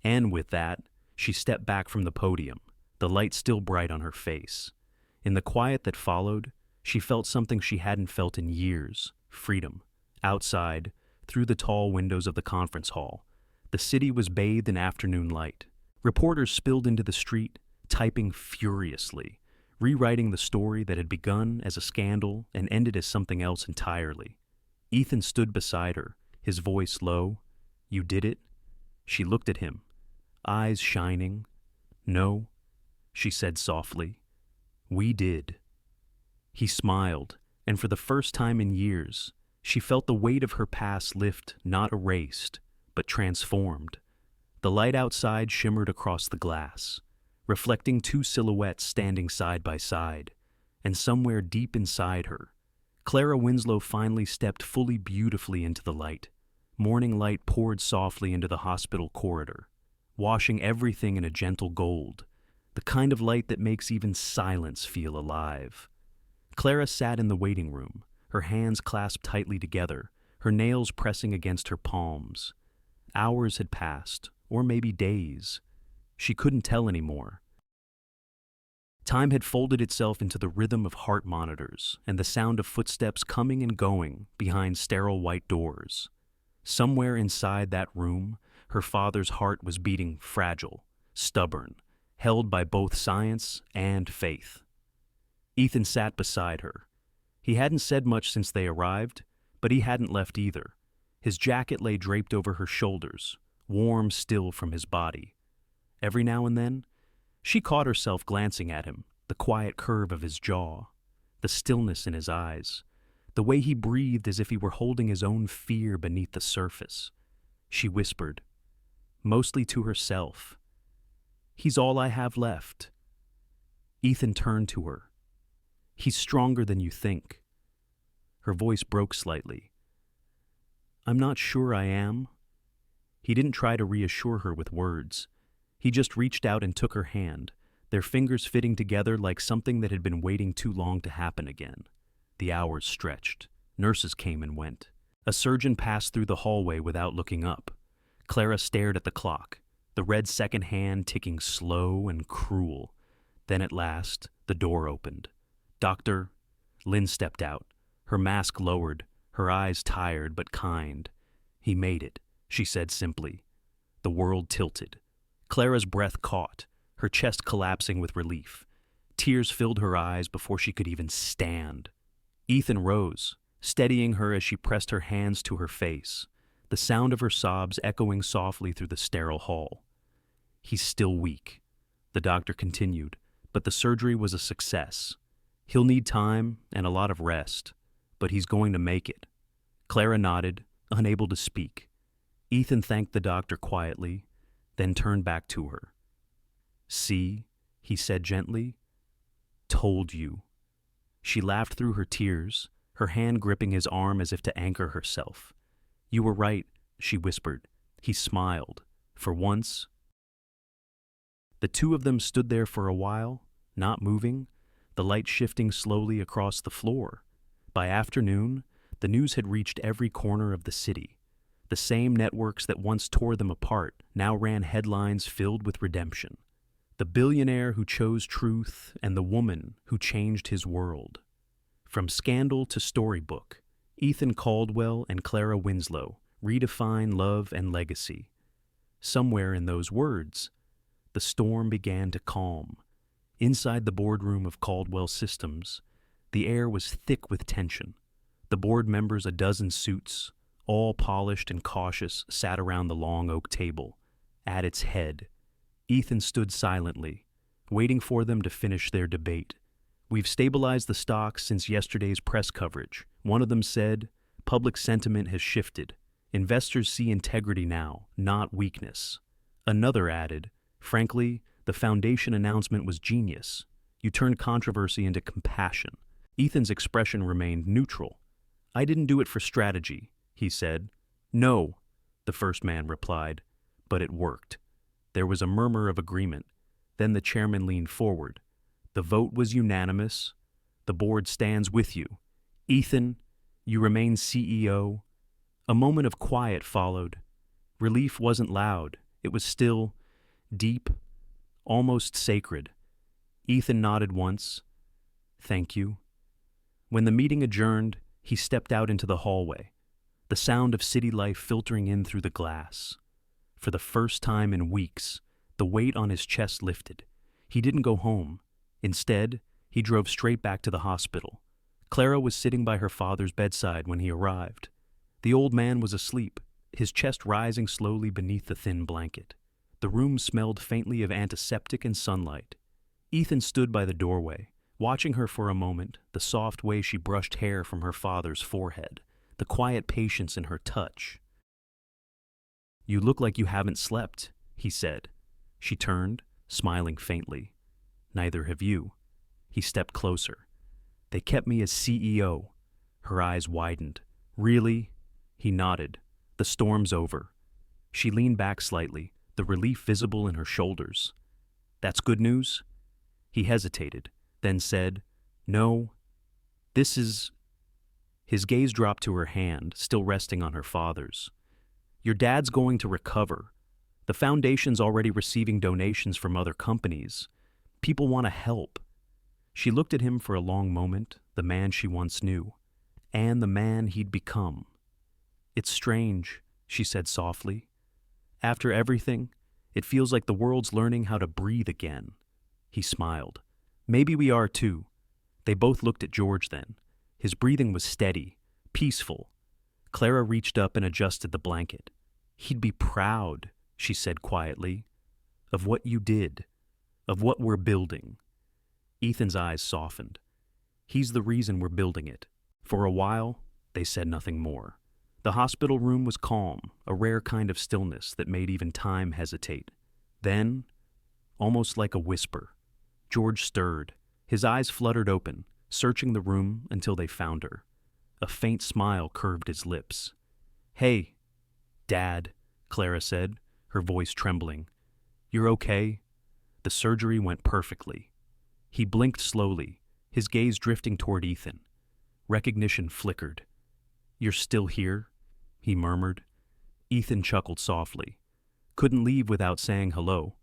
And with that, she stepped back from the podium, the light still bright on her face. In the quiet that followed, she felt something she hadn't felt in years: freedom. Outside, through the tall windows of the conference hall, the city was bathed in afternoon light. Reporters spilled into the street, typing furiously, rewriting the story that had begun as a scandal and ended as something else entirely. Ethan stood beside her, his voice low. "You did it?" She looked at him, eyes shining. "No," she said softly. "We did." He smiled, and for the first time in years, she felt the weight of her past lift, not erased, but transformed. The light outside shimmered across the glass, reflecting two silhouettes standing side by side, and somewhere deep inside her, Clara Winslow finally stepped fully beautifully into the light. Morning light poured softly into the hospital corridor, washing everything in a gentle gold, the kind of light that makes even silence feel alive. Clara sat in the waiting room, her hands clasped tightly together, her nails pressing against her palms. Hours had passed, or maybe days. She couldn't tell anymore. Time had folded itself into the rhythm of heart monitors and the sound of footsteps coming and going behind sterile white doors. Somewhere inside that room, her father's heart was beating fragile, stubborn, held by both science and faith. Ethan sat beside her. He hadn't said much since they arrived, but he hadn't left either. His jacket lay draped over her shoulders, warm still from his body. Every now and then, she caught herself glancing at him, the quiet curve of his jaw, the stillness in his eyes, the way he breathed as if he were holding his own fear beneath the surface. She whispered, mostly to herself, "He's all I have left." Ethan turned to her. He's stronger than you think." Her voice broke slightly. "I'm not sure I am." He didn't try to reassure her with words. He just reached out and took her hand, their fingers fitting together like something that had been waiting too long to happen again. The hours stretched. Nurses came and went. A surgeon passed through the hallway without looking up. Clara stared at the clock, the red second hand ticking slow and cruel. Then at last, the door opened. "Doctor..." Lynn stepped out, her mask lowered, her eyes tired but kind. "He made it," she said simply. The world tilted. Clara's breath caught, her chest collapsing with relief. Tears filled her eyes before she could even stand. Ethan rose, steadying her as she pressed her hands to her face, the sound of her sobs echoing softly through the sterile hall. "He's still weak," the doctor continued, "but the surgery was a success. He'll need time and a lot of rest, but he's going to make it." Clara nodded, unable to speak. Ethan thanked the doctor quietly, then turned back to her. "See," he said gently. "Told you." She laughed through her tears, her hand gripping his arm as if to anchor herself. "You were right," she whispered. He smiled. For once. The two of them stood there for a while, not moving, the light shifting slowly across the floor. By afternoon, the news had reached every corner of the city. The same networks that once tore them apart now ran headlines filled with redemption. The billionaire who chose truth and the woman who changed his world. From scandal to storybook, Ethan Caldwell and Clara Winslow redefine love and legacy. Somewhere in those words, the storm began to calm. Inside the boardroom of Caldwell Systems, the air was thick with tension. The board members, a dozen suits, all polished and cautious, sat around the long oak table. At its head, Ethan stood silently, waiting for them to finish their debate. "We've stabilized the stocks since yesterday's press coverage," one of them said. "Public sentiment has shifted. Investors see integrity now, not weakness." Another added, "Frankly, the foundation announcement was genius. You turned controversy into compassion." Ethan's expression remained neutral. "I didn't do it for strategy," he said. "No," the first man replied, "but it worked." There was a murmur of agreement. Then the chairman leaned forward. "The vote was unanimous. The board stands with you. Ethan, you remain CEO." A moment of quiet followed. Relief wasn't loud. It was still, deep, almost sacred. Ethan nodded once. "Thank you." When the meeting adjourned, he stepped out into the hallway, the sound of city life filtering in through the glass. For the first time in weeks, the weight on his chest lifted. He didn't go home. Instead, he drove straight back to the hospital. Clara was sitting by her father's bedside when he arrived. The old man was asleep, his chest rising slowly beneath the thin blanket. The room smelled faintly of antiseptic and sunlight. Ethan stood by the doorway, watching her for a moment, the soft way she brushed hair from her father's forehead, the quiet patience in her touch. "You look like you haven't slept," he said. She turned, smiling faintly. "Neither have you." He stepped closer. "They kept me as CEO." Her eyes widened. "Really?" He nodded. "The storm's over." She leaned back slightly, the relief visible in her shoulders. "That's good news?" He hesitated, then said, "No, this is..." His gaze dropped to her hand, still resting on her father's. "Your dad's going to recover. The foundation's already receiving donations from other companies. People want to help." She looked at him for a long moment, the man she once knew, and the man he'd become. "It's strange," she said softly. "After everything, it feels like the world's learning how to breathe again." He smiled. "Maybe we are too." They both looked at George then. His breathing was steady, peaceful. Clara reached up and adjusted the blanket. "He'd be proud," she said quietly, "of what you did, of what we're building." Ethan's eyes softened. "He's the reason we're building it." For a while, they said nothing more. The hospital room was calm, a rare kind of stillness that made even time hesitate. Then, almost like a whisper, George stirred. His eyes fluttered open, searching the room until they found her. A faint smile curved his lips. "Hey, Dad," Clara said, her voice trembling. "You're okay?" The surgery went perfectly. He blinked slowly, his gaze drifting toward Ethan. Recognition flickered. "You're still here?" he murmured. Ethan chuckled softly. "Couldn't leave without saying hello."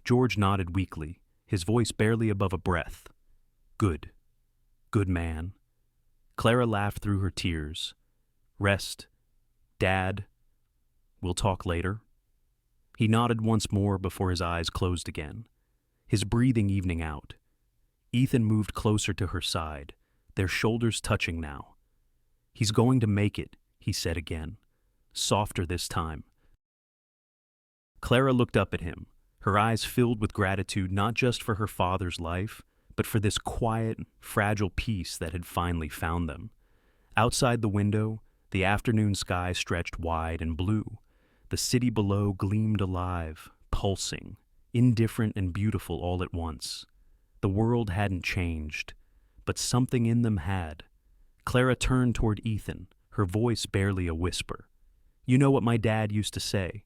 George nodded weakly, his voice barely above a breath. "Good. Good man." Clara laughed through her tears. "Rest. Dad. We'll talk later." He nodded once more before his eyes closed again, his breathing evening out. Ethan moved closer to her side, their shoulders touching now. "He's going to make it," he said again, softer this time. Clara looked up at him, her eyes filled with gratitude not just for her father's life, but for this quiet, fragile peace that had finally found them. Outside the window, the afternoon sky stretched wide and blue. The city below gleamed alive, pulsing, indifferent and beautiful all at once. The world hadn't changed, but something in them had. Clara turned toward Ethan, her voice barely a whisper. "You know what my dad used to say?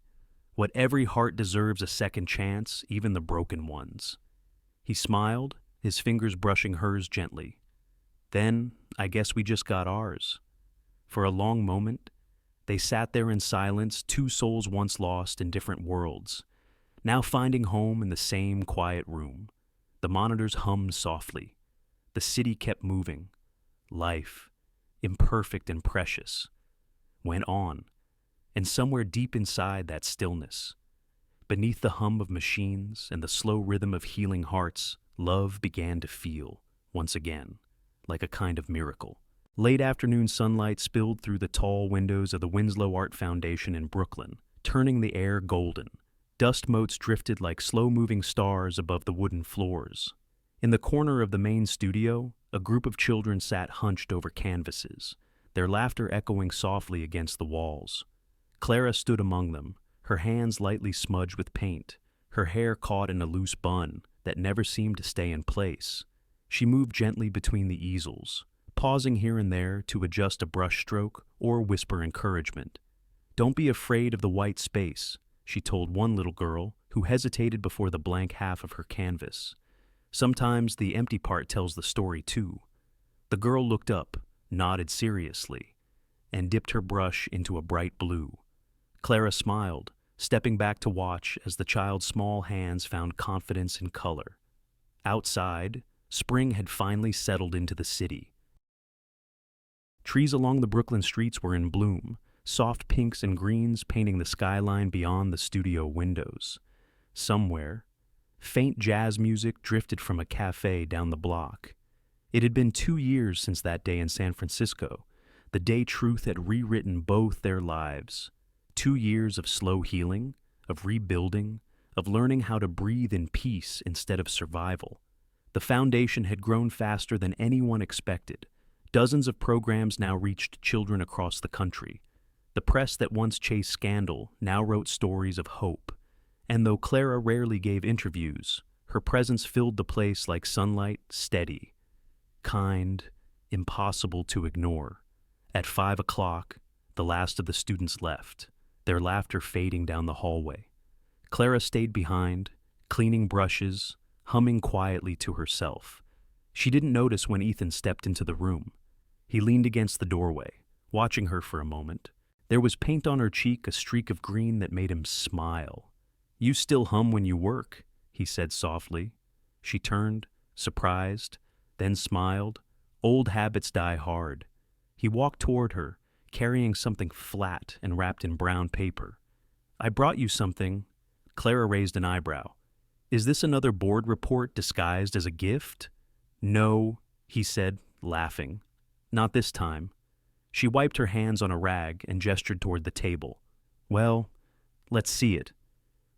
What every heart deserves a second chance, even the broken ones." He smiled, his fingers brushing hers gently. "Then, I guess we just got ours." For a long moment, they sat there in silence, two souls once lost in different worlds, now finding home in the same quiet room. The monitors hummed softly. The city kept moving. Life, imperfect and precious, went on. And somewhere deep inside that stillness, beneath the hum of machines and the slow rhythm of healing hearts, love began to feel, once again, like a kind of miracle. Late afternoon sunlight spilled through the tall windows of the Winslow Art Foundation in Brooklyn, turning the air golden. Dust motes drifted like slow-moving stars above the wooden floors. In the corner of the main studio, a group of children sat hunched over canvases, their laughter echoing softly against the walls. Clara stood among them, her hands lightly smudged with paint, her hair caught in a loose bun that never seemed to stay in place. She moved gently between the easels, pausing here and there to adjust a brushstroke or whisper encouragement. "Don't be afraid of the white space," she told one little girl who hesitated before the blank half of her canvas. "Sometimes the empty part tells the story too." The girl looked up, nodded seriously, and dipped her brush into a bright blue. Clara smiled, stepping back to watch as the child's small hands found confidence in color. Outside, spring had finally settled into the city. Trees along the Brooklyn streets were in bloom, soft pinks and greens painting the skyline beyond the studio windows. Somewhere, faint jazz music drifted from a cafe down the block. It had been 2 years since that day in San Francisco, the day truth had rewritten both their lives. 2 years of slow healing, of rebuilding, of learning how to breathe in peace instead of survival. The foundation had grown faster than anyone expected. Dozens of programs now reached children across the country. The press that once chased scandal now wrote stories of hope. And though Clara rarely gave interviews, her presence filled the place like sunlight, steady, kind, impossible to ignore. At 5 o'clock, the last of the students left, their laughter fading down the hallway. Clara stayed behind, cleaning brushes, humming quietly to herself. She didn't notice when Ethan stepped into the room. He leaned against the doorway, watching her for a moment. There was paint on her cheek, a streak of green that made him smile. "You still hum when you work," he said softly. She turned, surprised, then smiled. Old habits die hard. He walked toward her, carrying something flat and wrapped in brown paper. "I brought you something." Clara raised an eyebrow. "Is this another board report disguised as a gift?" "No," he said, laughing. "Not this time." She wiped her hands on a rag and gestured toward the table. "Well, let's see it."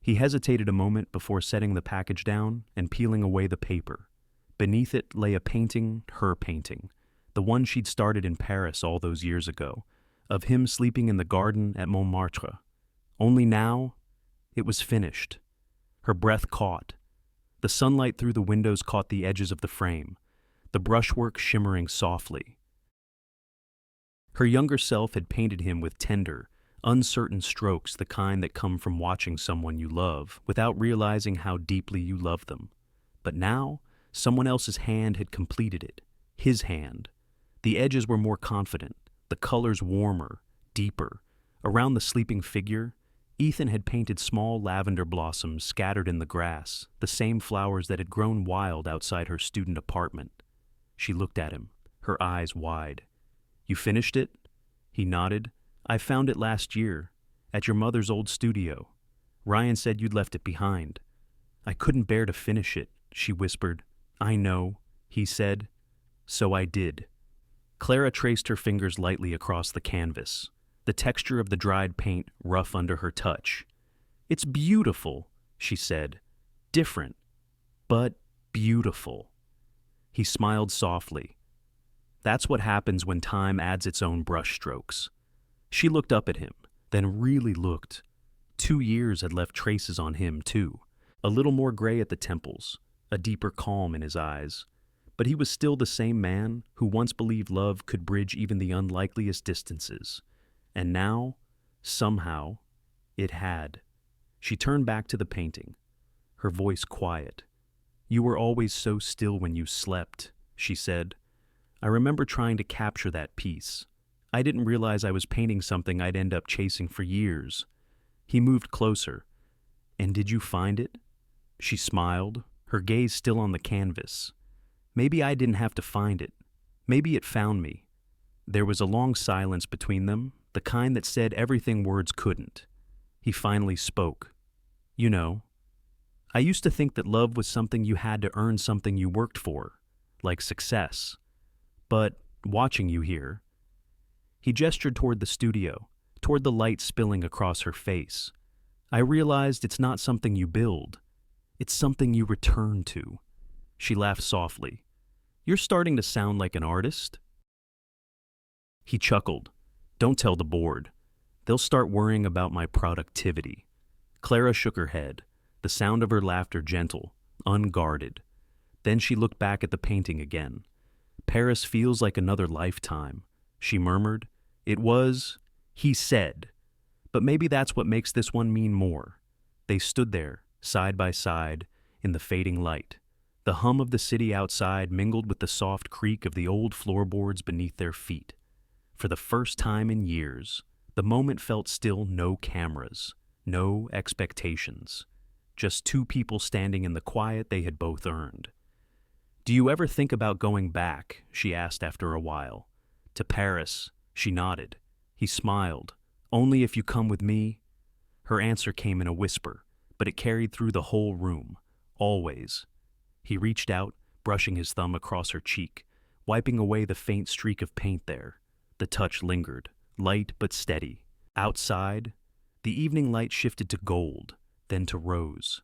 He hesitated a moment before setting the package down and peeling away the paper. Beneath it lay a painting, her painting, the one she'd started in Paris all those years ago, of him sleeping in the garden at Montmartre. Only now, it was finished. Her breath caught. The sunlight through the windows caught the edges of the frame. the brushwork shimmering softly. Her younger self had painted him with tender, uncertain strokes, the kind that come from watching someone you love without realizing how deeply you love them. But now, someone else's hand had completed it, his hand. The edges were more confident, the colors warmer, deeper. Around the sleeping figure, Ethan had painted small lavender blossoms scattered in the grass, the same flowers that had grown wild outside her student apartment. She looked at him, her eyes wide. "You finished it?" He nodded. "I found it last year, at your mother's old studio. Ryan said you'd left it behind." "I couldn't bear to finish it," she whispered. "I know," he said. "So I did." Clara traced her fingers lightly across the canvas, the texture of the dried paint rough under her touch. "It's beautiful," she said. "Different, but beautiful." He smiled softly. That's what happens when time adds its own brushstrokes. She looked up at him, then really looked. 2 years had left traces on him, too. A little more gray at the temples, a deeper calm in his eyes. But he was still the same man who once believed love could bridge even the unlikeliest distances. And now, somehow, it had. She turned back to the painting, her voice quiet. "You were always so still when you slept," she said. "I remember trying to capture that piece. I didn't realize I was painting something I'd end up chasing for years." He moved closer. "And did you find it?" She smiled, her gaze still on the canvas. "Maybe I didn't have to find it. Maybe it found me." There was a long silence between them, the kind that said everything words couldn't. He finally spoke. "You know, I used to think that love was something you had to earn, something you worked for, like success. But watching you here..." He gestured toward the studio, toward the light spilling across her face. "I realized it's not something you build. It's something you return to." She laughed softly. "You're starting to sound like an artist." He chuckled. "Don't tell the board. They'll start worrying about my productivity." Clara shook her head, the sound of her laughter gentle, unguarded. Then she looked back at the painting again. "Paris feels like another lifetime," she murmured. "It was," he said. "But maybe that's what makes this one mean more." They stood there, side by side, in the fading light. The hum of the city outside mingled with the soft creak of the old floorboards beneath their feet. For the first time in years, the moment felt still. No cameras, no expectations. Just two people standing in the quiet they had both earned. "Do you ever think about going back?" she asked after a while. "To Paris?" She nodded. He smiled. "Only if you come with me?" Her answer came in a whisper, but it carried through the whole room. "Always." He reached out, brushing his thumb across her cheek, wiping away the faint streak of paint there. The touch lingered, light but steady. Outside, the evening light shifted to gold, then to rose.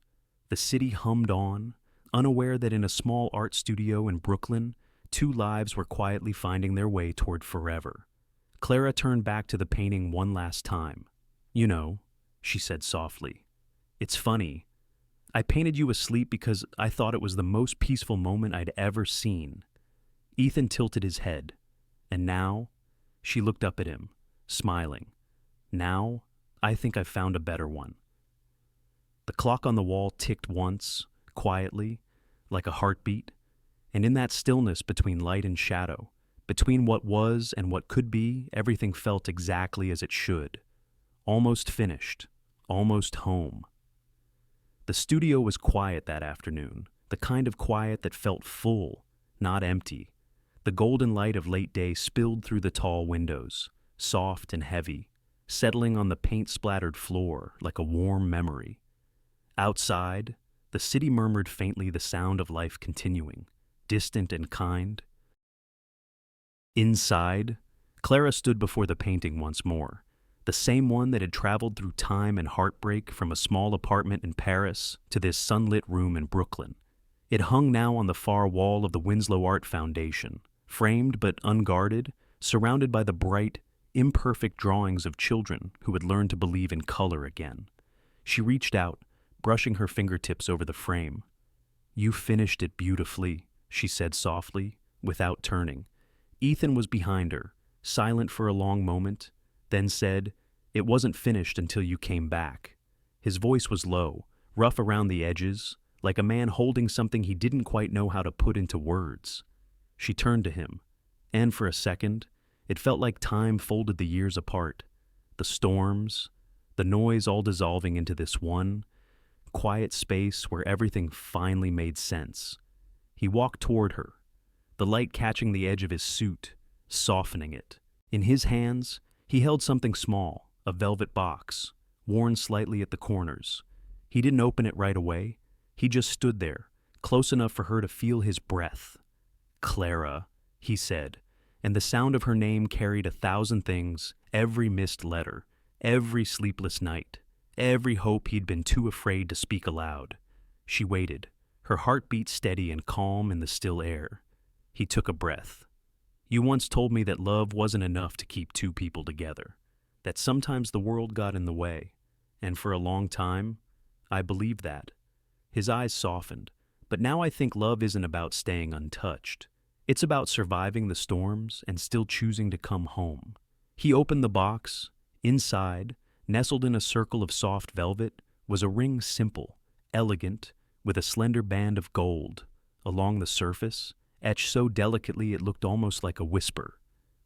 The city hummed on, unaware that in a small art studio in Brooklyn, 2 lives were quietly finding their way toward forever. Clara turned back to the painting one last time. "You know," she said softly, "it's funny. I painted you asleep because I thought it was the most peaceful moment I'd ever seen." Ethan tilted his head. "And now?" She looked up at him, smiling. "Now, I think I've found a better one." The clock on the wall ticked once, quietly, like a heartbeat, and in that stillness between light and shadow, between what was and what could be, everything felt exactly as it should. Almost finished, almost home. The studio was quiet that afternoon, the kind of quiet that felt full, not empty. The golden light of late day spilled through the tall windows, soft and heavy, settling on the paint-splattered floor like a warm memory. Outside, the city murmured faintly, the sound of life continuing, distant and kind. Inside, Clara stood before the painting once more, the same one that had traveled through time and heartbreak from a small apartment in Paris to this sunlit room in Brooklyn. It hung now on the far wall of the Winslow Art Foundation, framed but unguarded, surrounded by the bright, imperfect drawings of children who had learned to believe in color again. She reached out, brushing her fingertips over the frame. "You finished it beautifully," she said softly, without turning. Ethan was behind her, silent for a long moment, then said, "It wasn't finished until you came back." His voice was low, rough around the edges, like a man holding something he didn't quite know how to put into words. She turned to him, and for a second, it felt like time folded the years apart. The storms, the noise all dissolving into this one, quiet space where everything finally made sense. He walked toward her, the light catching the edge of his suit, softening it. In his hands, he held something small, a velvet box, worn slightly at the corners. He didn't open it right away. He just stood there, close enough for her to feel his breath. "Clara," he said, and the sound of her name carried 1,000 things, every missed letter, every sleepless night, every hope he'd been too afraid to speak aloud. She waited, her heartbeat steady and calm in the still air. He took a breath. "You once told me that love wasn't enough to keep two people together, that sometimes the world got in the way, and for a long time, I believed that." His eyes softened, but now I think love isn't about staying untouched. It's about surviving the storms and still choosing to come home. He opened the box. Inside, nestled in a circle of soft velvet, was a ring simple, elegant, with a slender band of gold. Along the surface, etched so delicately it looked almost like a whisper,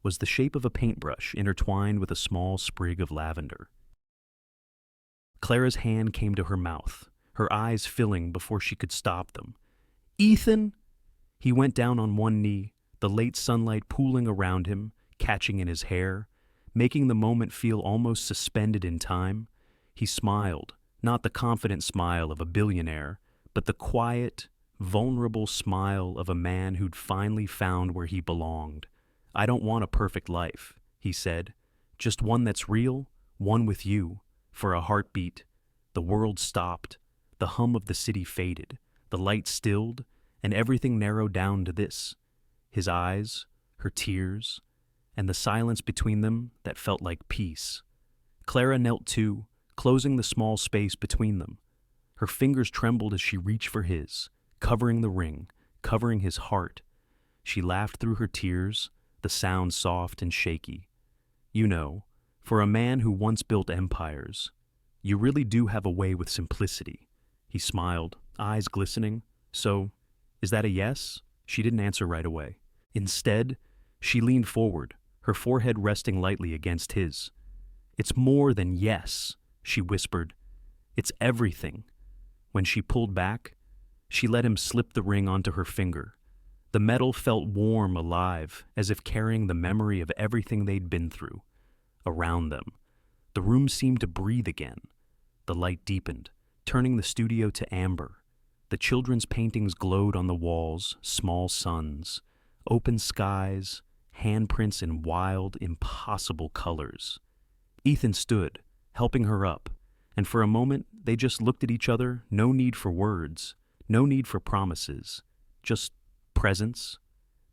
was the shape of a paintbrush intertwined with a small sprig of lavender. Clara's hand came to her mouth, her eyes filling before she could stop them. "Ethan!" He went down on one knee, the late sunlight pooling around him, catching in his hair, making the moment feel almost suspended in time. He smiled, not the confident smile of a billionaire, but the quiet, vulnerable smile of a man who'd finally found where he belonged. "I don't want a perfect life," he said, "just one that's real, one with you." For a heartbeat, the world stopped, the hum of the city faded, the light stilled, and everything narrowed down to this: his eyes, her tears, and the silence between them that felt like peace. Clara knelt too, closing the small space between them. Her fingers trembled as she reached for his, covering the ring, covering his heart. She laughed through her tears, the sound soft and shaky. "You know, for a man who once built empires, you really do have a way with simplicity." He smiled, eyes glistening. "So, is that a yes?" She didn't answer right away. Instead, she leaned forward, her forehead resting lightly against his. "It's more than yes," she whispered. "It's everything." When she pulled back, she let him slip the ring onto her finger. The metal felt warm, alive, as if carrying the memory of everything they'd been through. Around them, the room seemed to breathe again. The light deepened, turning the studio to amber. The children's paintings glowed on the walls, small suns, open skies, handprints in wild, impossible colors. Ethan stood, helping her up, and for a moment they just looked at each other, no need for words, no need for promises, just presence.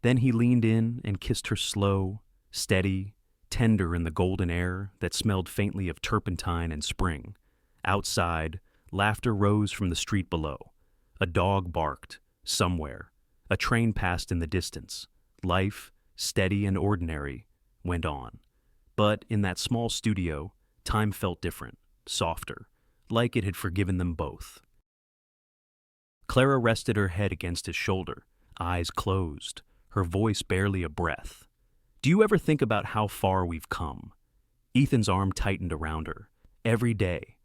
Then he leaned in and kissed her slow, steady, tender in the golden air that smelled faintly of turpentine and spring. Outside, laughter rose from the street below. A dog barked, somewhere. A train passed in the distance. Life, steady and ordinary, went on. But in that small studio, time felt different, softer, like it had forgiven them both. Clara rested her head against his shoulder, eyes closed, her voice barely a breath. "Do you ever think about how far we've come?" Ethan's arm tightened around her. Every day.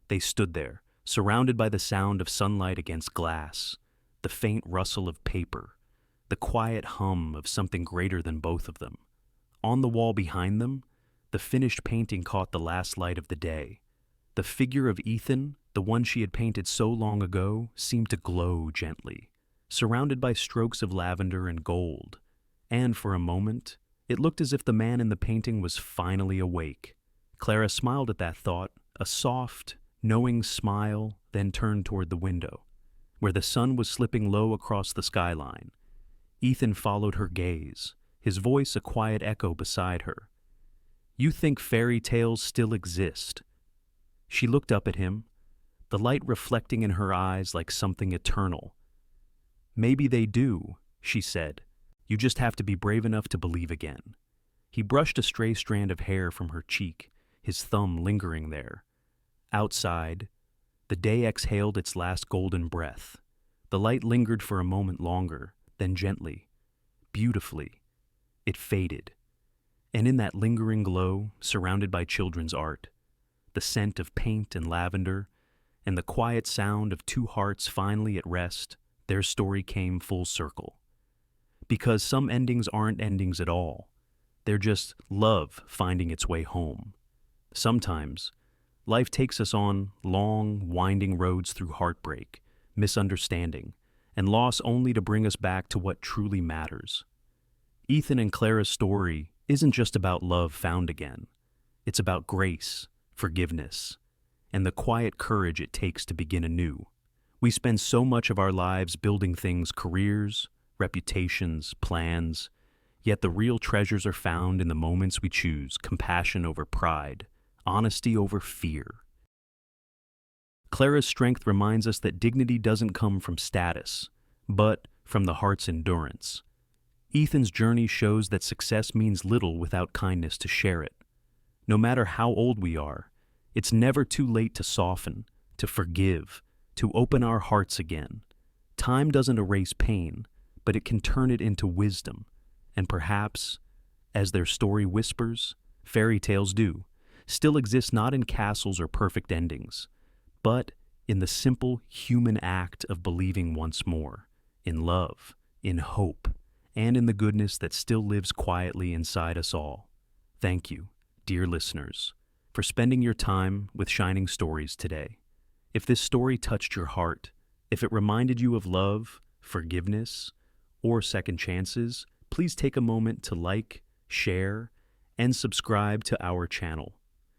They stood there, surrounded by the sound of sunlight against glass, the faint rustle of paper, the quiet hum of something greater than both of them. On the wall behind them, the finished painting caught the last light of the day. The figure of Ethan, the one she had painted so long ago, seemed to glow gently, surrounded by strokes of lavender and gold. And for a moment, it looked as if the man in the painting was finally awake. Clara smiled at that thought, a soft, knowing smile, then turned toward the window, where the sun was slipping low across the skyline. Ethan followed her gaze, his voice a quiet echo beside her. "You think fairy tales still exist?" She looked up at him, the light reflecting in her eyes like something eternal. "Maybe they do," she said. You just have to be brave enough to believe again." He brushed a stray strand of hair from her cheek, his thumb lingering there. Outside, the day exhaled its last golden breath. The light lingered for a moment longer, then gently, beautifully, it faded. And in that lingering glow, surrounded by children's art, the scent of paint and lavender, and the quiet sound of two hearts finally at rest, their story came full circle. Because some endings aren't endings at all. They're just love finding its way home. Sometimes, life takes us on long, winding roads through heartbreak, misunderstanding, and loss only to bring us back to what truly matters. Ethan and Clara's story isn't just about love found again. It's about grace, forgiveness, and the quiet courage it takes to begin anew. We spend so much of our lives building things, careers, reputations, plans, yet the real treasures are found in the moments we choose, compassion over pride, honesty over fear. Clara's strength reminds us that dignity doesn't come from status, but from the heart's endurance. Ethan's journey shows that success means little without kindness to share it. No matter how old we are, it's never too late to soften, to forgive, to open our hearts again. Time doesn't erase pain, but it can turn it into wisdom. And perhaps, as their story whispers, fairy tales do, still exist not in castles or perfect endings, but in the simple human act of believing once more, in love, in hope, and in the goodness that still lives quietly inside us all. Thank you, dear listeners, for spending your time with Shining Stories today. If this story touched your heart, if it reminded you of love, forgiveness, or second chances, please take a moment to like, share, and subscribe to our channel.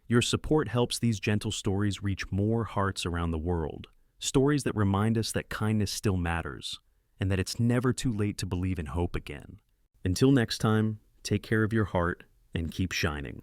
Your support helps these gentle stories reach more hearts around the world. Stories that remind us that kindness still matters, and that it's never too late to believe in hope again. Until next time, take care of your heart and keep shining.